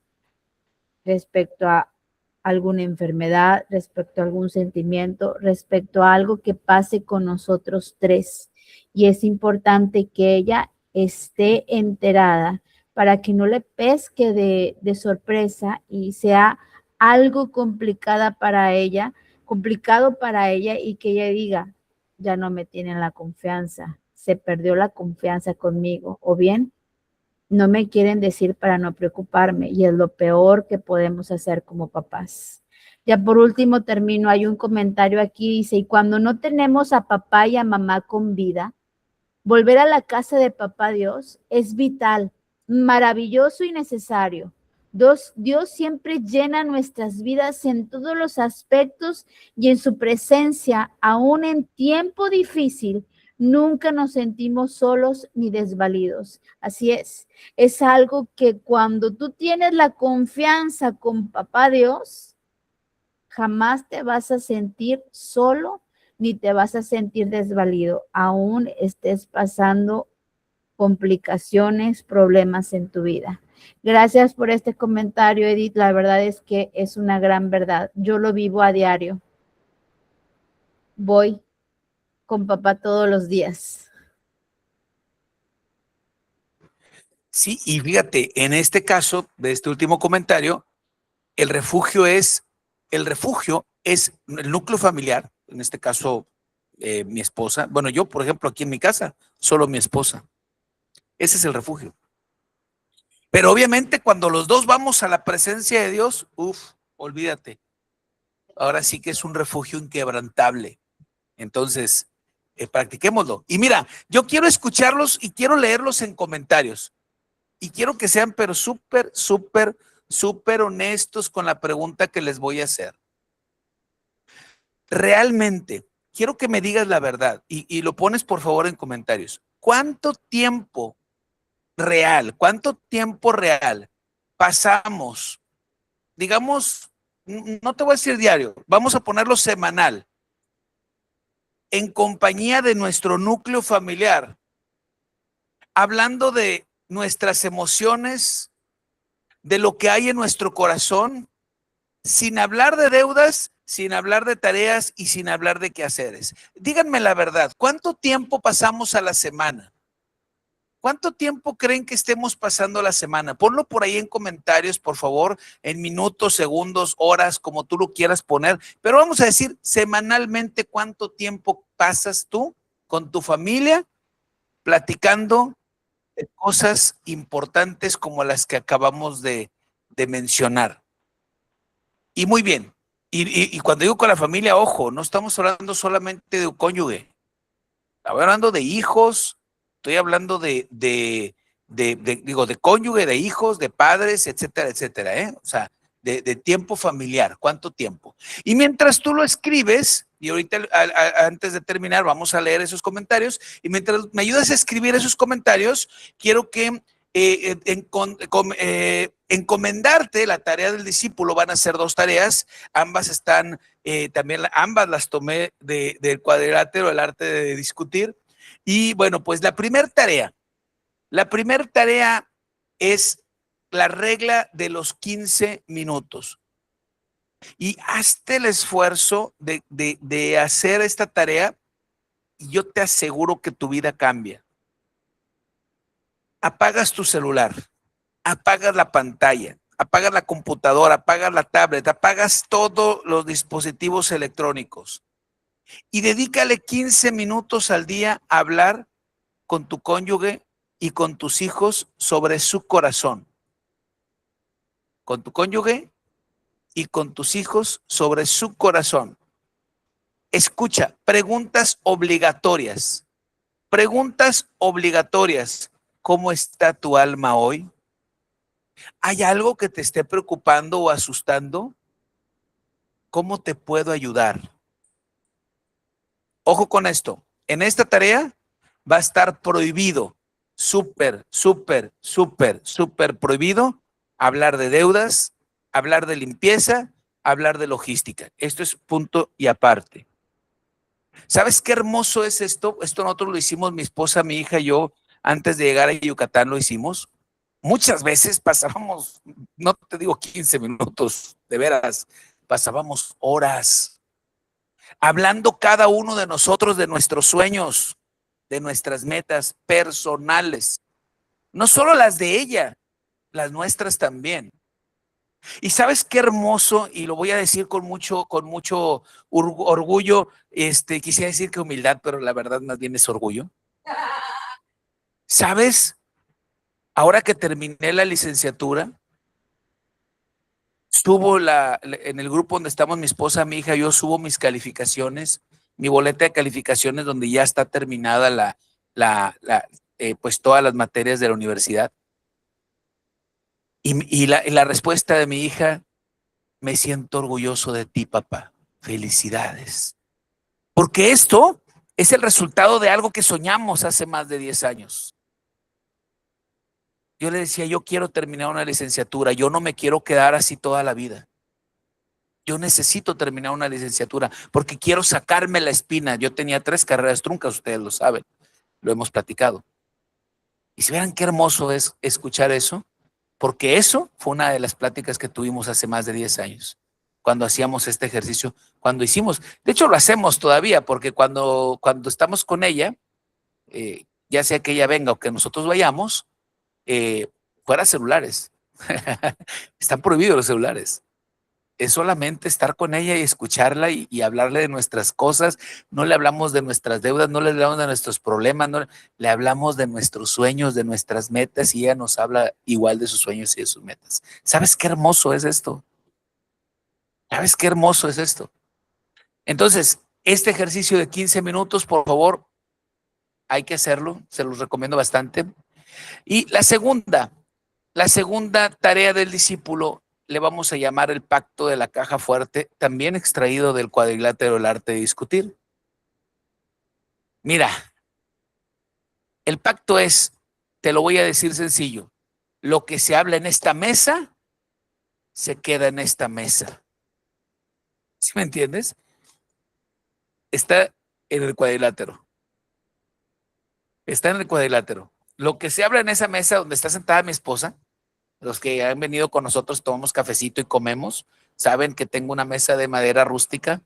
respecto a alguna enfermedad, respecto a algún sentimiento, respecto a algo que pase con nosotros tres. Y es importante que ella esté enterada para que no le pesque de sorpresa y sea algo complicado para ella y que ella diga, ya no me tienen la confianza, se perdió la confianza conmigo, o bien no me quieren decir para no preocuparme y es lo peor que podemos hacer como papás. Ya por último termino, hay un comentario aquí, dice, y cuando no tenemos a papá y a mamá con vida, volver a la casa de papá Dios es vital, maravilloso y necesario. Dios siempre llena nuestras vidas en todos los aspectos y en su presencia, aún en tiempo difícil, nunca nos sentimos solos ni desvalidos. Así es algo que cuando tú tienes la confianza con papá Dios, jamás te vas a sentir solo ni te vas a sentir desvalido, aún estés pasando complicaciones, problemas en tu vida. Gracias por este comentario, Edith. La verdad es que es una gran verdad. Yo lo vivo a diario. Voy con papá todos los días. Sí, y fíjate, en este caso, de este último comentario, el refugio es el núcleo familiar, en este caso, mi esposa. Bueno, yo, por ejemplo, aquí en mi casa, solo mi esposa. Ese es el refugio. Pero obviamente cuando los dos vamos a la presencia de Dios, olvídate. Ahora sí que es un refugio inquebrantable. Entonces, practiquémoslo. Y mira, yo quiero escucharlos y quiero leerlos en comentarios. Y quiero que sean, pero súper, súper, súper honestos con la pregunta que les voy a hacer. Realmente, quiero que me digas la verdad y lo pones por favor en comentarios. Cuánto tiempo real pasamos, digamos, no te voy a decir diario, vamos a ponerlo semanal, en compañía de nuestro núcleo familiar, hablando de nuestras emociones, de lo que hay en nuestro corazón, sin hablar de deudas, sin hablar de tareas y sin hablar de quehaceres? Díganme la verdad, ¿cuánto tiempo pasamos a la semana? ¿Cuánto tiempo creen que estemos pasando la semana? Ponlo por ahí en comentarios, por favor, en minutos, segundos, horas, como tú lo quieras poner. Pero vamos a decir semanalmente cuánto tiempo pasas tú con tu familia platicando de cosas importantes como las que acabamos de mencionar. Y muy bien. Y cuando digo con la familia, ojo, no estamos hablando solamente de un cónyuge. Estoy hablando de hijos, estoy hablando de cónyuge, de hijos, de padres, etcétera, etcétera, ¿eh? O sea, de tiempo familiar, ¿cuánto tiempo? Y mientras tú lo escribes, y ahorita antes de terminar vamos a leer esos comentarios, y mientras me ayudas a escribir esos comentarios, quiero que encomendarte la tarea del discípulo. Van a ser dos tareas, ambas están también, ambas las tomé del cuadrilátero, el arte de discutir. Y bueno, pues la primera tarea es la regla de los 15 minutos. Y hazte el esfuerzo de hacer esta tarea y yo te aseguro que tu vida cambia. Apagas tu celular, apagas la pantalla, apagas la computadora, apagas la tablet, apagas todos los dispositivos electrónicos y dedícale 15 minutos al día a hablar con tu cónyuge y con tus hijos sobre su corazón. con tu cónyuge y con tus hijos sobre su corazón. Escucha, preguntas obligatorias. Preguntas obligatorias. ¿Cómo está tu alma hoy? ¿Hay algo que te esté preocupando o asustando? ¿Cómo te puedo ayudar? Ojo con esto. En esta tarea va a estar prohibido, súper, súper, súper, súper prohibido hablar de deudas, hablar de limpieza, hablar de logística. Esto es punto y aparte. ¿Sabes qué hermoso es esto? Esto nosotros lo hicimos, mi esposa, mi hija y yo, antes de llegar a Yucatán lo hicimos. Muchas veces pasábamos, no te digo 15 minutos, de veras, pasábamos horas hablando cada uno de nosotros de nuestros sueños, de nuestras metas personales. No solo las de ella, las nuestras también. Y sabes qué hermoso, y lo voy a decir con mucho orgullo, quisiera decir que humildad, pero la verdad más bien es orgullo. ¿Sabes? Ahora que terminé la licenciatura, en el grupo donde estamos mi esposa, mi hija, yo subo mis calificaciones, mi boleta de calificaciones donde ya está terminada pues todas las materias de la universidad. Y la respuesta de mi hija: me siento orgulloso de ti, papá. Felicidades. Porque esto es el resultado de algo que soñamos hace más de 10 años. Yo le decía, yo quiero terminar una licenciatura, yo no me quiero quedar así toda la vida. Yo necesito terminar una licenciatura porque quiero sacarme la espina. Yo tenía 3 carreras truncas, ustedes lo saben, lo hemos platicado. Y si vieran qué hermoso es escuchar eso, porque eso fue una de las pláticas que tuvimos hace más de 10 años, cuando hacíamos este ejercicio, cuando hicimos, de hecho lo hacemos todavía, porque cuando estamos con ella, ya sea que ella venga o que nosotros vayamos, fuera celulares. Están prohibidos los celulares. Es solamente estar con ella y escucharla y hablarle de nuestras cosas. No le hablamos de nuestras deudas, no le hablamos de nuestros problemas, no le hablamos de nuestros sueños, de nuestras metas, y ella nos habla igual de sus sueños y de sus metas. ¿Sabes qué hermoso es esto? ¿Sabes qué hermoso es esto? Entonces, este ejercicio de 15 minutos, por favor, hay que hacerlo, se los recomiendo bastante. Y la segunda tarea del discípulo le vamos a llamar el pacto de la caja fuerte, también extraído del cuadrilátero El arte de discutir. Mira, el pacto es, te lo voy a decir sencillo, lo que se habla en esta mesa, se queda en esta mesa. ¿Sí me entiendes? Está en el cuadrilátero. Está en el cuadrilátero. Lo que se habla en esa mesa donde está sentada mi esposa, los que han venido con nosotros, tomamos cafecito y comemos, saben que tengo una mesa de madera rústica.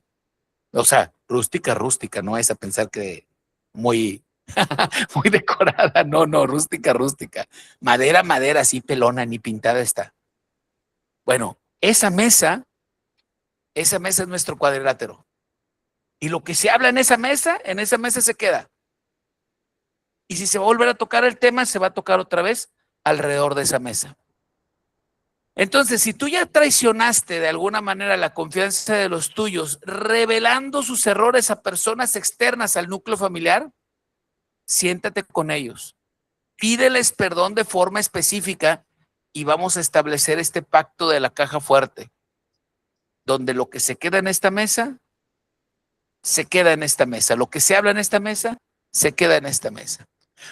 O sea, rústica, no es a pensar que muy, muy decorada, no, rústica. Madera, así pelona, ni pintada está. Bueno, esa mesa es nuestro cuadrilátero. Y lo que se habla en esa mesa se queda. Y si se va a volver a tocar el tema, se va a tocar otra vez alrededor de esa mesa. Entonces, si tú ya traicionaste de alguna manera la confianza de los tuyos, revelando sus errores a personas externas al núcleo familiar, siéntate con ellos, pídeles perdón de forma específica y vamos a establecer este pacto de la caja fuerte, donde lo que se queda en esta mesa, se queda en esta mesa. Lo que se habla en esta mesa, se queda en esta mesa.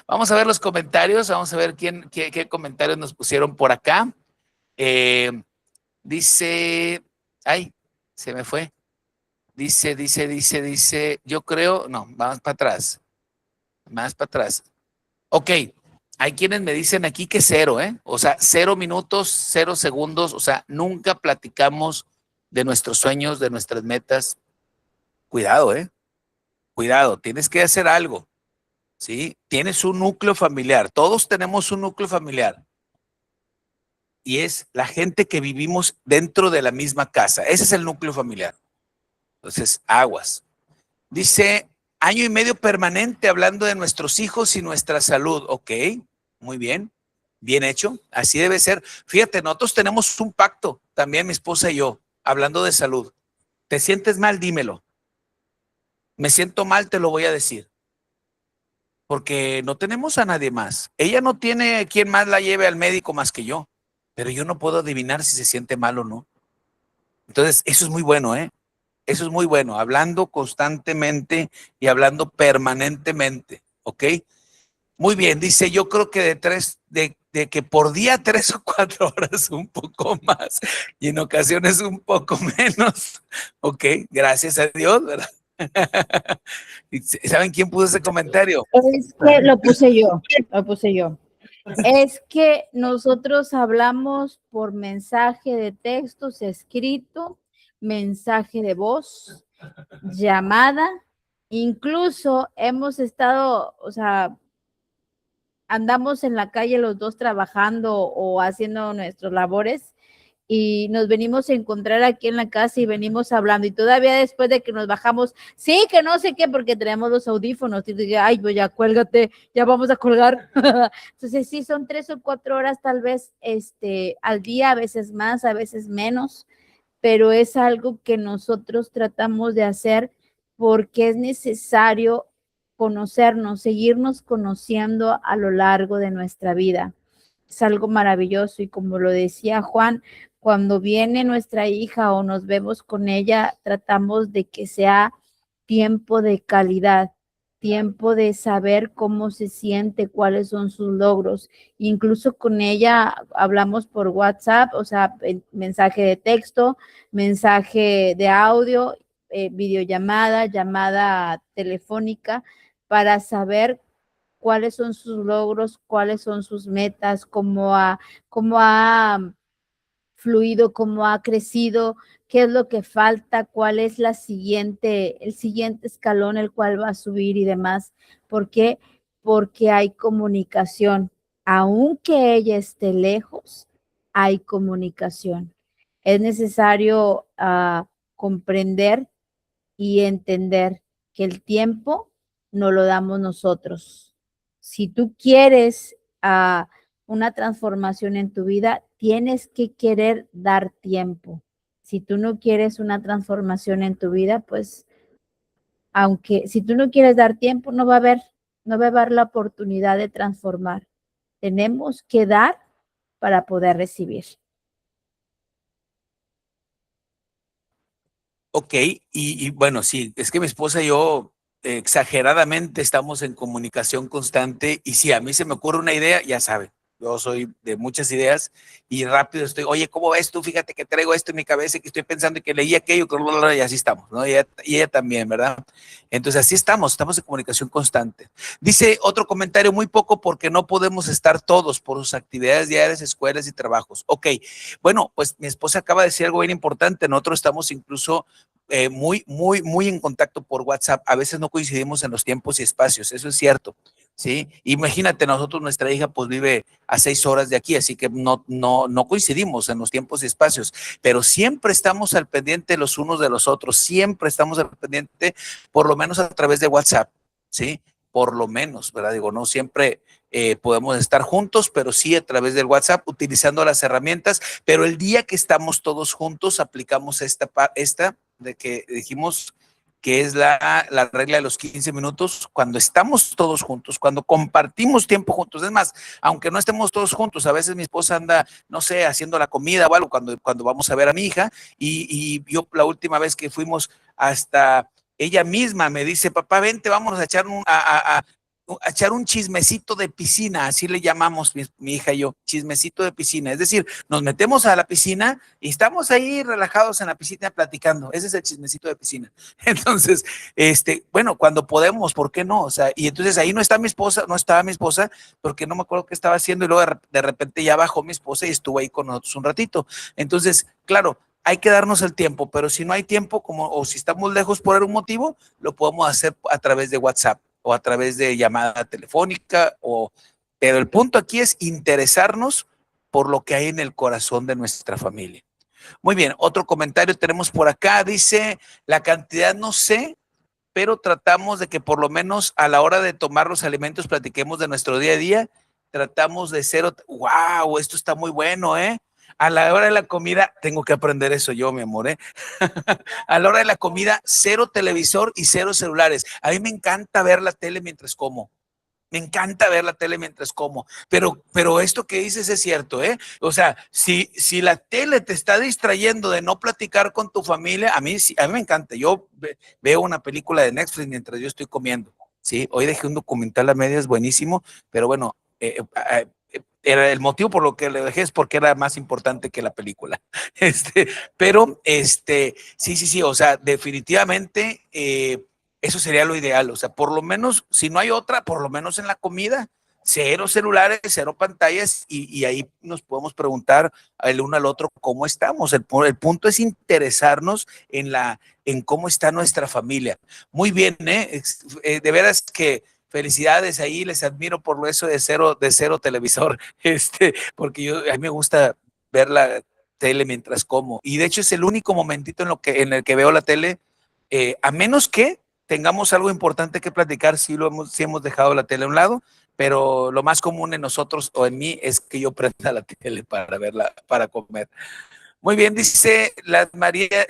Vamos a ver los comentarios, vamos a ver qué comentarios nos pusieron por acá. Dice, ay, se me fue. Dice, yo creo, no, vamos para atrás. Ok, hay quienes me dicen aquí que 0, o sea, 0 minutos, 0 segundos, o sea, nunca platicamos de nuestros sueños, de nuestras metas. Cuidado, cuidado, tienes que hacer algo, ¿sí? Tienes un núcleo familiar, todos tenemos un núcleo familiar. Y es la gente que vivimos dentro de la misma casa. Ese es el núcleo familiar. Entonces, aguas. Dice, 1.5 años permanente hablando de nuestros hijos y nuestra salud. Ok, muy bien. Bien hecho, así debe ser. Fíjate, nosotros tenemos un pacto, también mi esposa y yo, hablando de salud. ¿Te sientes mal? Dímelo. Me siento mal, te lo voy a decir. Porque no tenemos a nadie más. Ella no tiene quien más la lleve al médico más que yo, pero yo no puedo adivinar si se siente mal o no. Entonces, eso es muy bueno, ¿eh? Eso es muy bueno, hablando constantemente y hablando permanentemente, ¿ok? Muy bien, dice, yo creo que de que por día 3 o 4 horas, un poco más, y en ocasiones un poco menos, ¿ok? Gracias a Dios, ¿verdad? ¿Saben quién puso ese comentario? Es que lo puse yo, lo puse yo. Es que nosotros hablamos por mensaje de textos escrito, mensaje de voz, llamada, incluso hemos estado, o sea, andamos en la calle los dos trabajando o haciendo nuestras labores y nos venimos a encontrar aquí en la casa y venimos hablando y todavía después de que nos bajamos, sí, que no sé qué, porque tenemos los audífonos y dije, ay, pues ya cuélgate, ya vamos a colgar. Entonces sí, son 3 o 4 horas tal vez al día, a veces más, a veces menos, pero es algo que nosotros tratamos de hacer porque es necesario conocernos, seguirnos conociendo a lo largo de nuestra vida. Es algo maravilloso y como lo decía Juan, cuando viene nuestra hija o nos vemos con ella, tratamos de que sea tiempo de calidad, tiempo de saber cómo se siente, cuáles son sus logros. Incluso con ella hablamos por WhatsApp, o sea, mensaje de texto, mensaje de audio, videollamada, llamada telefónica, para saber cuáles son sus logros, cuáles son sus metas, cómo ha fluido, cómo ha crecido, qué es lo que falta, cuál es el siguiente escalón el cual va a subir y demás. ¿Por qué? Porque hay comunicación. Aunque ella esté lejos, hay comunicación. Es necesario comprender y entender que el tiempo no lo damos nosotros. Si tú quieres una transformación en tu vida, tienes que querer dar tiempo. Si tú no quieres una transformación en tu vida, pues aunque si tú no quieres dar tiempo, no va a haber la oportunidad de transformar. Tenemos que dar para poder recibir. Ok, y bueno, sí, es que mi esposa y yo exageradamente estamos en comunicación constante y si a mí se me ocurre una idea, ya saben, yo soy de muchas ideas y rápido estoy, oye, ¿cómo ves tú? Fíjate que traigo esto en mi cabeza y que estoy pensando y que leí aquello y así estamos, ¿no? Y ella también, ¿verdad? Entonces así estamos en comunicación constante. Dice otro comentario, muy poco porque no podemos estar todos por sus actividades diarias, escuelas y trabajos. Ok, bueno, pues mi esposa acaba de decir algo bien importante, nosotros estamos incluso muy en contacto por WhatsApp. A veces no coincidimos en los tiempos y espacios, eso es cierto, ¿sí? Imagínate, nosotros, nuestra hija, pues vive a 6 horas de aquí, así que no coincidimos en los tiempos y espacios, pero siempre estamos al pendiente los unos de los otros, siempre estamos al pendiente, por lo menos a través de WhatsApp, ¿sí? Por lo menos, ¿verdad? Digo, no siempre podemos estar juntos, pero sí a través del WhatsApp, utilizando las herramientas, pero el día que estamos todos juntos, aplicamos esta de que dijimos que es la regla de los 15 minutos, cuando estamos todos juntos, cuando compartimos tiempo juntos. Es más, aunque no estemos todos juntos, a veces mi esposa anda, no sé, haciendo la comida o algo, cuando vamos a ver a mi hija, y yo la última vez que fuimos hasta ella misma me dice, papá, vente, vámonos a echar un chismecito de piscina, así le llamamos mi hija y yo, chismecito de piscina. Es decir, nos metemos a la piscina y estamos ahí relajados en la piscina platicando. Ese es el chismecito de piscina. Entonces, bueno, cuando podemos, ¿por qué no? O sea, y entonces ahí no estaba mi esposa, porque no me acuerdo qué estaba haciendo y luego de repente ya bajó mi esposa y estuvo ahí con nosotros un ratito. Entonces, claro, hay que darnos el tiempo, pero si no hay tiempo, o si estamos lejos por algún motivo, lo podemos hacer a través de WhatsApp o a través de llamada telefónica, pero el punto aquí es interesarnos por lo que hay en el corazón de nuestra familia. Muy bien, otro comentario tenemos por acá, dice, la cantidad no sé, pero tratamos de que por lo menos a la hora de tomar los alimentos platiquemos de nuestro día a día tratamos de cero. ¡Wow! Esto está muy bueno, ¿eh? A la hora de la comida, tengo que aprender eso yo, mi amor, ¿eh? A la hora de la comida, cero televisor y cero celulares. A mí me encanta ver la tele mientras como. Me encanta ver la tele mientras como, pero esto que dices es cierto, ¿eh? O sea, si la tele te está distrayendo de no platicar con tu familia, a mí me encanta. Yo veo una película de Netflix mientras yo estoy comiendo, ¿sí? Hoy dejé un documental a medias buenísimo, pero bueno, era el motivo por lo que le dejé es porque era más importante que la película. Pero, sí, o sea, definitivamente, eso sería lo ideal, o sea, por lo menos, si no hay otra, por lo menos en la comida, cero celulares, cero pantallas y ahí nos podemos preguntar el uno al otro cómo estamos. El punto es interesarnos en cómo está nuestra familia. Muy bien, ¿eh? De veras que felicidades ahí, les admiro por eso de cero televisor, porque a mí me gusta ver la tele mientras como y de hecho es el único momentito en el que veo la tele, a menos que tengamos algo importante que platicar, sí hemos dejado la tele a un lado, pero lo más común en nosotros o en mí es que yo prenda la tele para verla, para comer. Muy bien, dice la mayoría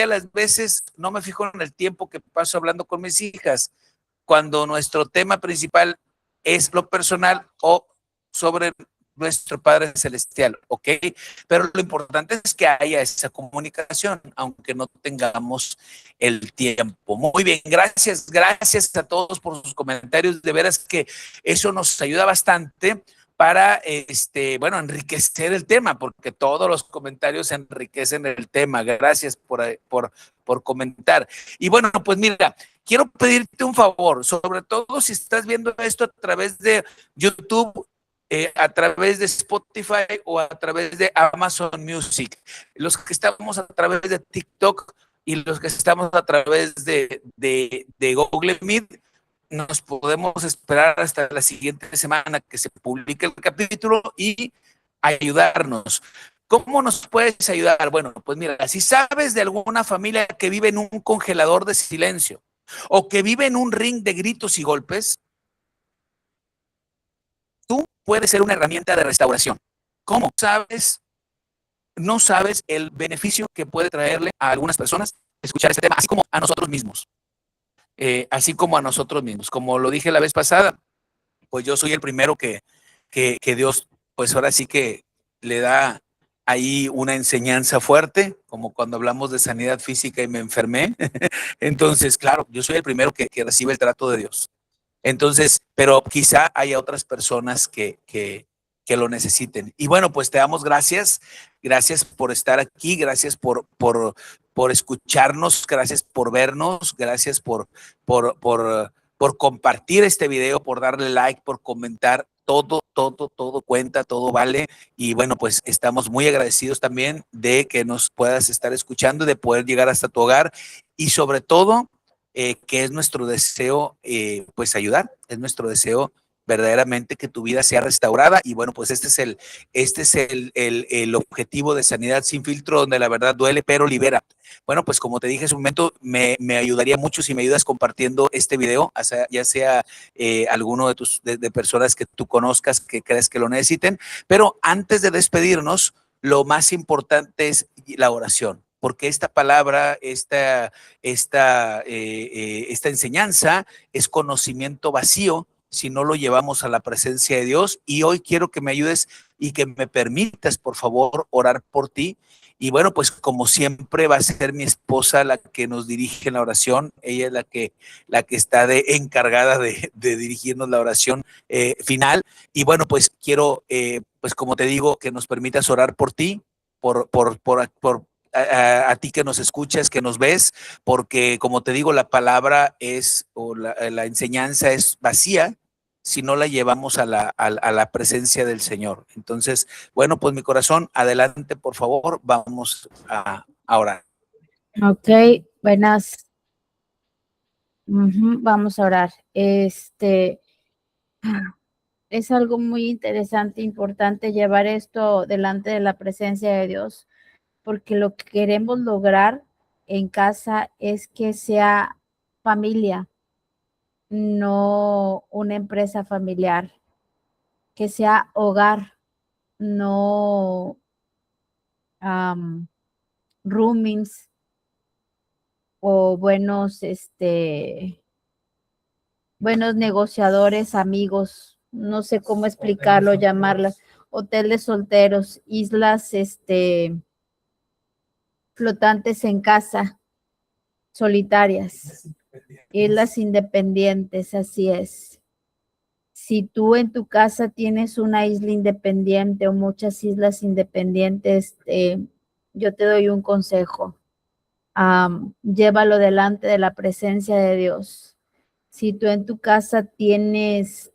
de las veces no me fijo en el tiempo que paso hablando con mis hijas cuando nuestro tema principal es lo personal o sobre nuestro Padre Celestial, ¿ok? Pero lo importante es que haya esa comunicación, aunque no tengamos el tiempo. Muy bien, gracias a todos por sus comentarios. De veras que eso nos ayuda bastante para, bueno, enriquecer el tema, porque todos los comentarios enriquecen el tema. Gracias por comentar. Y bueno, pues mira, quiero pedirte un favor, sobre todo si estás viendo esto a través de YouTube, a través de Spotify o a través de Amazon Music. Los que estamos a través de TikTok y los que estamos a través de Google Meet, nos podemos esperar hasta la siguiente semana que se publique el capítulo y ayudarnos. ¿Cómo nos puedes ayudar? Bueno, pues mira, si sabes de alguna familia que vive en un congelador de silencio o que vive en un ring de gritos y golpes, tú puedes ser una herramienta de restauración. ¿Cómo? No sabes el beneficio que puede traerle a algunas personas escuchar este tema, así como a nosotros mismos. Así como a nosotros mismos. Como lo dije la vez pasada, pues yo soy el primero que Dios, pues ahora sí que le da ahí una enseñanza fuerte, como cuando hablamos de sanidad física y me enfermé. Entonces, claro, yo soy el primero que recibe el trato de Dios. Entonces, pero quizá haya otras personas que lo necesiten. Y bueno, pues te damos gracias por estar aquí, gracias por escucharnos, gracias por vernos, gracias por compartir este video, por darle like, por comentar. Todo cuenta, todo vale. Y bueno, pues estamos muy agradecidos también de que nos puedas estar escuchando, de poder llegar hasta tu hogar y sobre todo que es nuestro deseo, pues ayudar, es nuestro deseo verdaderamente que tu vida sea restaurada y bueno, pues este es el objetivo de Sanidad Sin Filtro, donde la verdad duele, pero libera. Bueno, pues como te dije en su momento, me ayudaría mucho si me ayudas compartiendo este video, ya sea alguno de personas que tú conozcas que crees que lo necesiten, pero antes de despedirnos, lo más importante es la oración, porque esta palabra, esta enseñanza es conocimiento vacío si no lo llevamos a la presencia de Dios. Y hoy quiero que me ayudes y que me permitas, por favor, orar por ti. Y bueno, pues como siempre va a ser mi esposa la que nos dirige en la oración. Ella es la que está encargada de dirigirnos la oración final. Y bueno, pues quiero, pues como te digo, que nos permitas orar por ti, a ti que nos escuchas, que nos ves, porque como te digo, la palabra o la enseñanza es vacía si no la llevamos a la presencia del Señor. Entonces, bueno, pues mi corazón, adelante, por favor, vamos a orar. Ok, buenas. Vamos a orar. Es algo muy interesante, importante llevar esto delante de la presencia de Dios, porque lo que queremos lograr en casa es que sea familia, no una empresa familiar. que sea hogar, no roomings o buenos negociadores, amigos, no sé cómo explicarlo, llamarlo, hotel de solteros, islas, flotantes en casa, solitarias, islas independientes, así es. Si tú en tu casa tienes una isla independiente o muchas islas independientes, yo te doy un consejo. Llévalo delante de la presencia de Dios. Si tú en tu casa tienes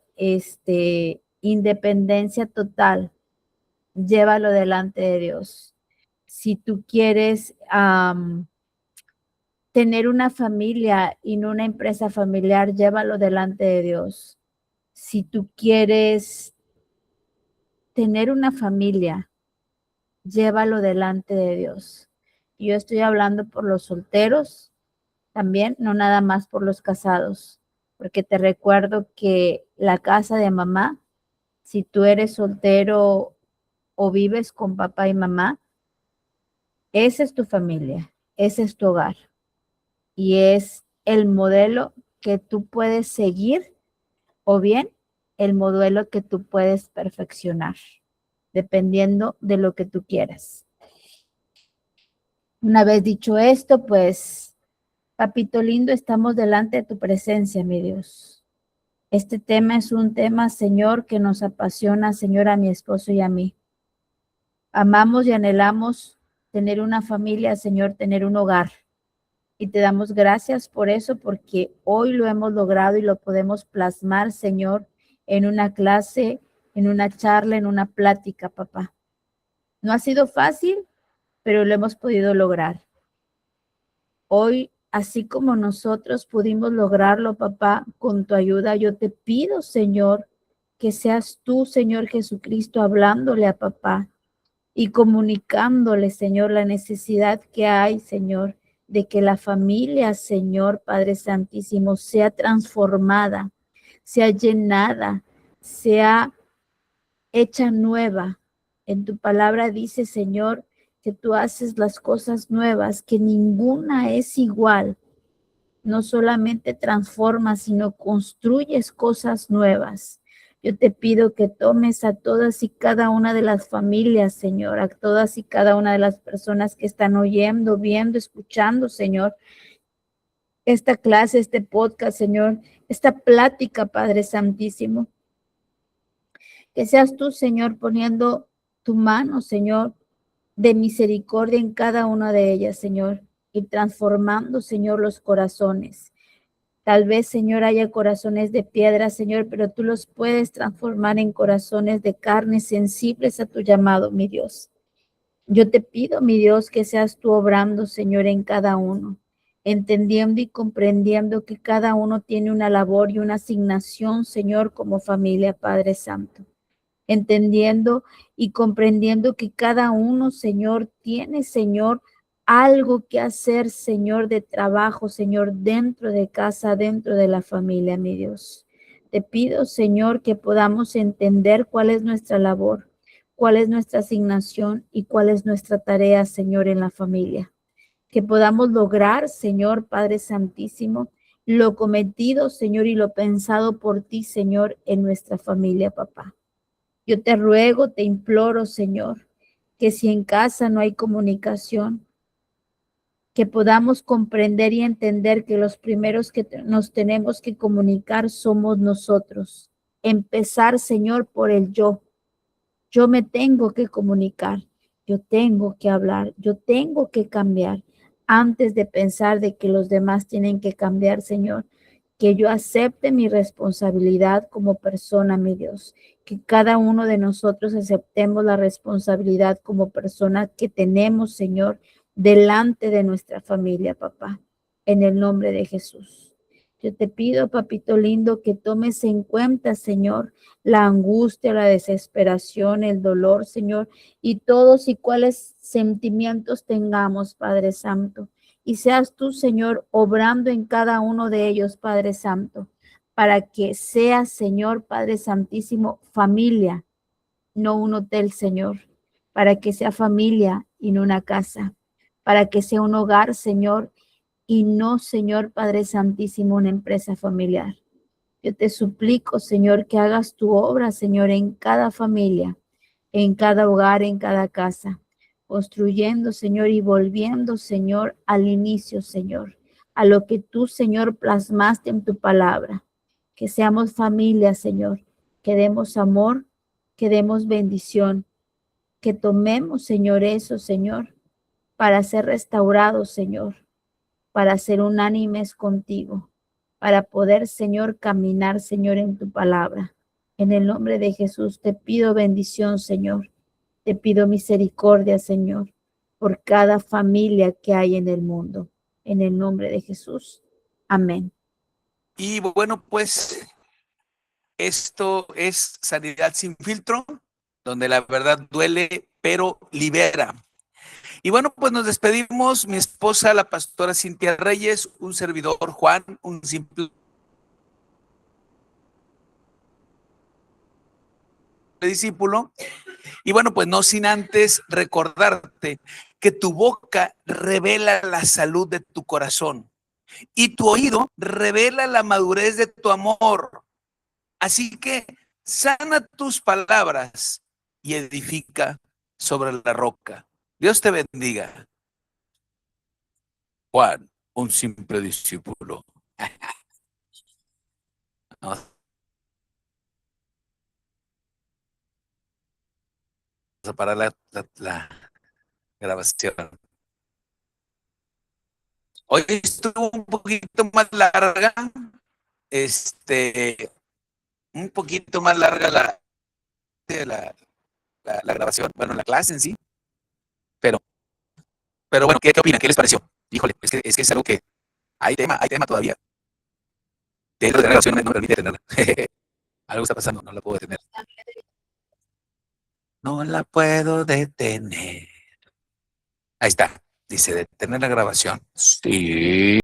independencia total, llévalo delante de Dios. Si tú quieres tener una familia y no una empresa familiar, llévalo delante de Dios. Si tú quieres tener una familia, llévalo delante de Dios. Yo estoy hablando por los solteros también, no nada más por los casados, porque te recuerdo que la casa de mamá, si tú eres soltero o vives con papá y mamá, esa es tu familia, ese es tu hogar y es el modelo que tú puedes seguir o bien el modelo que tú puedes perfeccionar, dependiendo de lo que tú quieras. Una vez dicho esto, pues, papito lindo, estamos delante de tu presencia, mi Dios. Este tema es un tema, Señor, que nos apasiona, Señor, a mi esposo y a mí. Amamos y anhelamos tener una familia, Señor, tener un hogar. Y te damos gracias por eso, porque hoy lo hemos logrado y lo podemos plasmar, Señor, en una clase, en una charla, en una plática, papá. No ha sido fácil, pero lo hemos podido lograr. Hoy, así como nosotros pudimos lograrlo, papá, con tu ayuda, yo te pido, Señor, que seas tú, Señor Jesucristo, hablándole a papá y comunicándole, Señor, la necesidad que hay, Señor, de que la familia, Señor Padre Santísimo, sea transformada, sea llenada, sea hecha nueva. En tu palabra dice, Señor, que tú haces las cosas nuevas, que ninguna es igual. No solamente transformas, sino construyes cosas nuevas. Yo te pido que tomes a todas y cada una de las familias, Señor, a todas y cada una de las personas que están oyendo, viendo, escuchando, Señor, esta clase, este podcast, Señor, esta plática, Padre Santísimo. Que seas tú, Señor, poniendo tu mano, Señor, de misericordia en cada una de ellas, Señor, y transformando, Señor, los corazones. Tal vez, Señor, haya corazones de piedra, Señor, pero tú los puedes transformar en corazones de carne sensibles a tu llamado, mi Dios. Yo te pido, mi Dios, que seas tú obrando, Señor, en cada uno, entendiendo y comprendiendo que cada uno tiene una labor y una asignación, Señor, como familia, Padre Santo. Entendiendo y comprendiendo que cada uno, Señor, tiene, Señor, algo que hacer, Señor, de trabajo, Señor, dentro de casa, dentro de la familia, mi Dios. Te pido, Señor, que podamos entender cuál es nuestra labor, cuál es nuestra asignación y cuál es nuestra tarea, Señor, en la familia. Que podamos lograr, Señor, Padre Santísimo, lo cometido, Señor, y lo pensado por ti, Señor, en nuestra familia, papá. Yo te ruego, te imploro, Señor, que si en casa no hay comunicación, que podamos comprender y entender que los primeros que nos tenemos que comunicar somos nosotros. Empezar, Señor, por el yo. Yo me tengo que comunicar, yo tengo que hablar, yo tengo que cambiar antes de pensar de que los demás tienen que cambiar, Señor. Que yo acepte mi responsabilidad como persona, mi Dios. Que cada uno de nosotros aceptemos la responsabilidad como persona que tenemos, Señor, delante de nuestra familia, papá. En el nombre de Jesús. Yo te pido, papito lindo, que tomes en cuenta, Señor, la angustia, la desesperación, el dolor, Señor, y todos y cuáles sentimientos tengamos, Padre Santo. Y seas tú, Señor, obrando en cada uno de ellos, Padre Santo, para que sea, Señor Padre Santísimo, familia, no un hotel, Señor, para que sea familia y no una casa, para que sea un hogar, Señor, y no, Señor Padre Santísimo, una empresa familiar. Yo te suplico, Señor, que hagas tu obra, Señor, en cada familia, en cada hogar, en cada casa, construyendo, Señor, y volviendo, Señor, al inicio, Señor, a lo que tú, Señor, plasmaste en tu palabra. Que seamos familia, Señor, que demos amor, que demos bendición, que tomemos, Señor, eso, Señor, para ser restaurados, Señor, para ser unánimes contigo, para poder, Señor, caminar, Señor, en tu palabra. En el nombre de Jesús te pido bendición, Señor. Te pido misericordia, Señor, por cada familia que hay en el mundo. En el nombre de Jesús. Amén. Y bueno, pues esto es Sanidad sin Filtro, donde la verdad duele, pero libera. Y bueno, pues nos despedimos. Mi esposa, la pastora Cintia Reyes, un servidor Juan, un simple discípulo. Y bueno, pues no sin antes recordarte que tu boca revela la salud de tu corazón y tu oído revela la madurez de tu amor. Así que sana tus palabras y edifica sobre la roca. Dios te bendiga. Juan, un simple discípulo. Vamos a parar la grabación. Hoy estuvo un poquito más larga, un poquito más larga la grabación, bueno, la clase en sí, pero, pero bueno, ¿qué opinan? ¿Qué les pareció? Híjole, es que es algo que hay tema todavía. De la grabación no me permite tenerla. Algo está pasando, no la puedo detener. No la puedo detener. Ahí está, dice detener la grabación. Sí.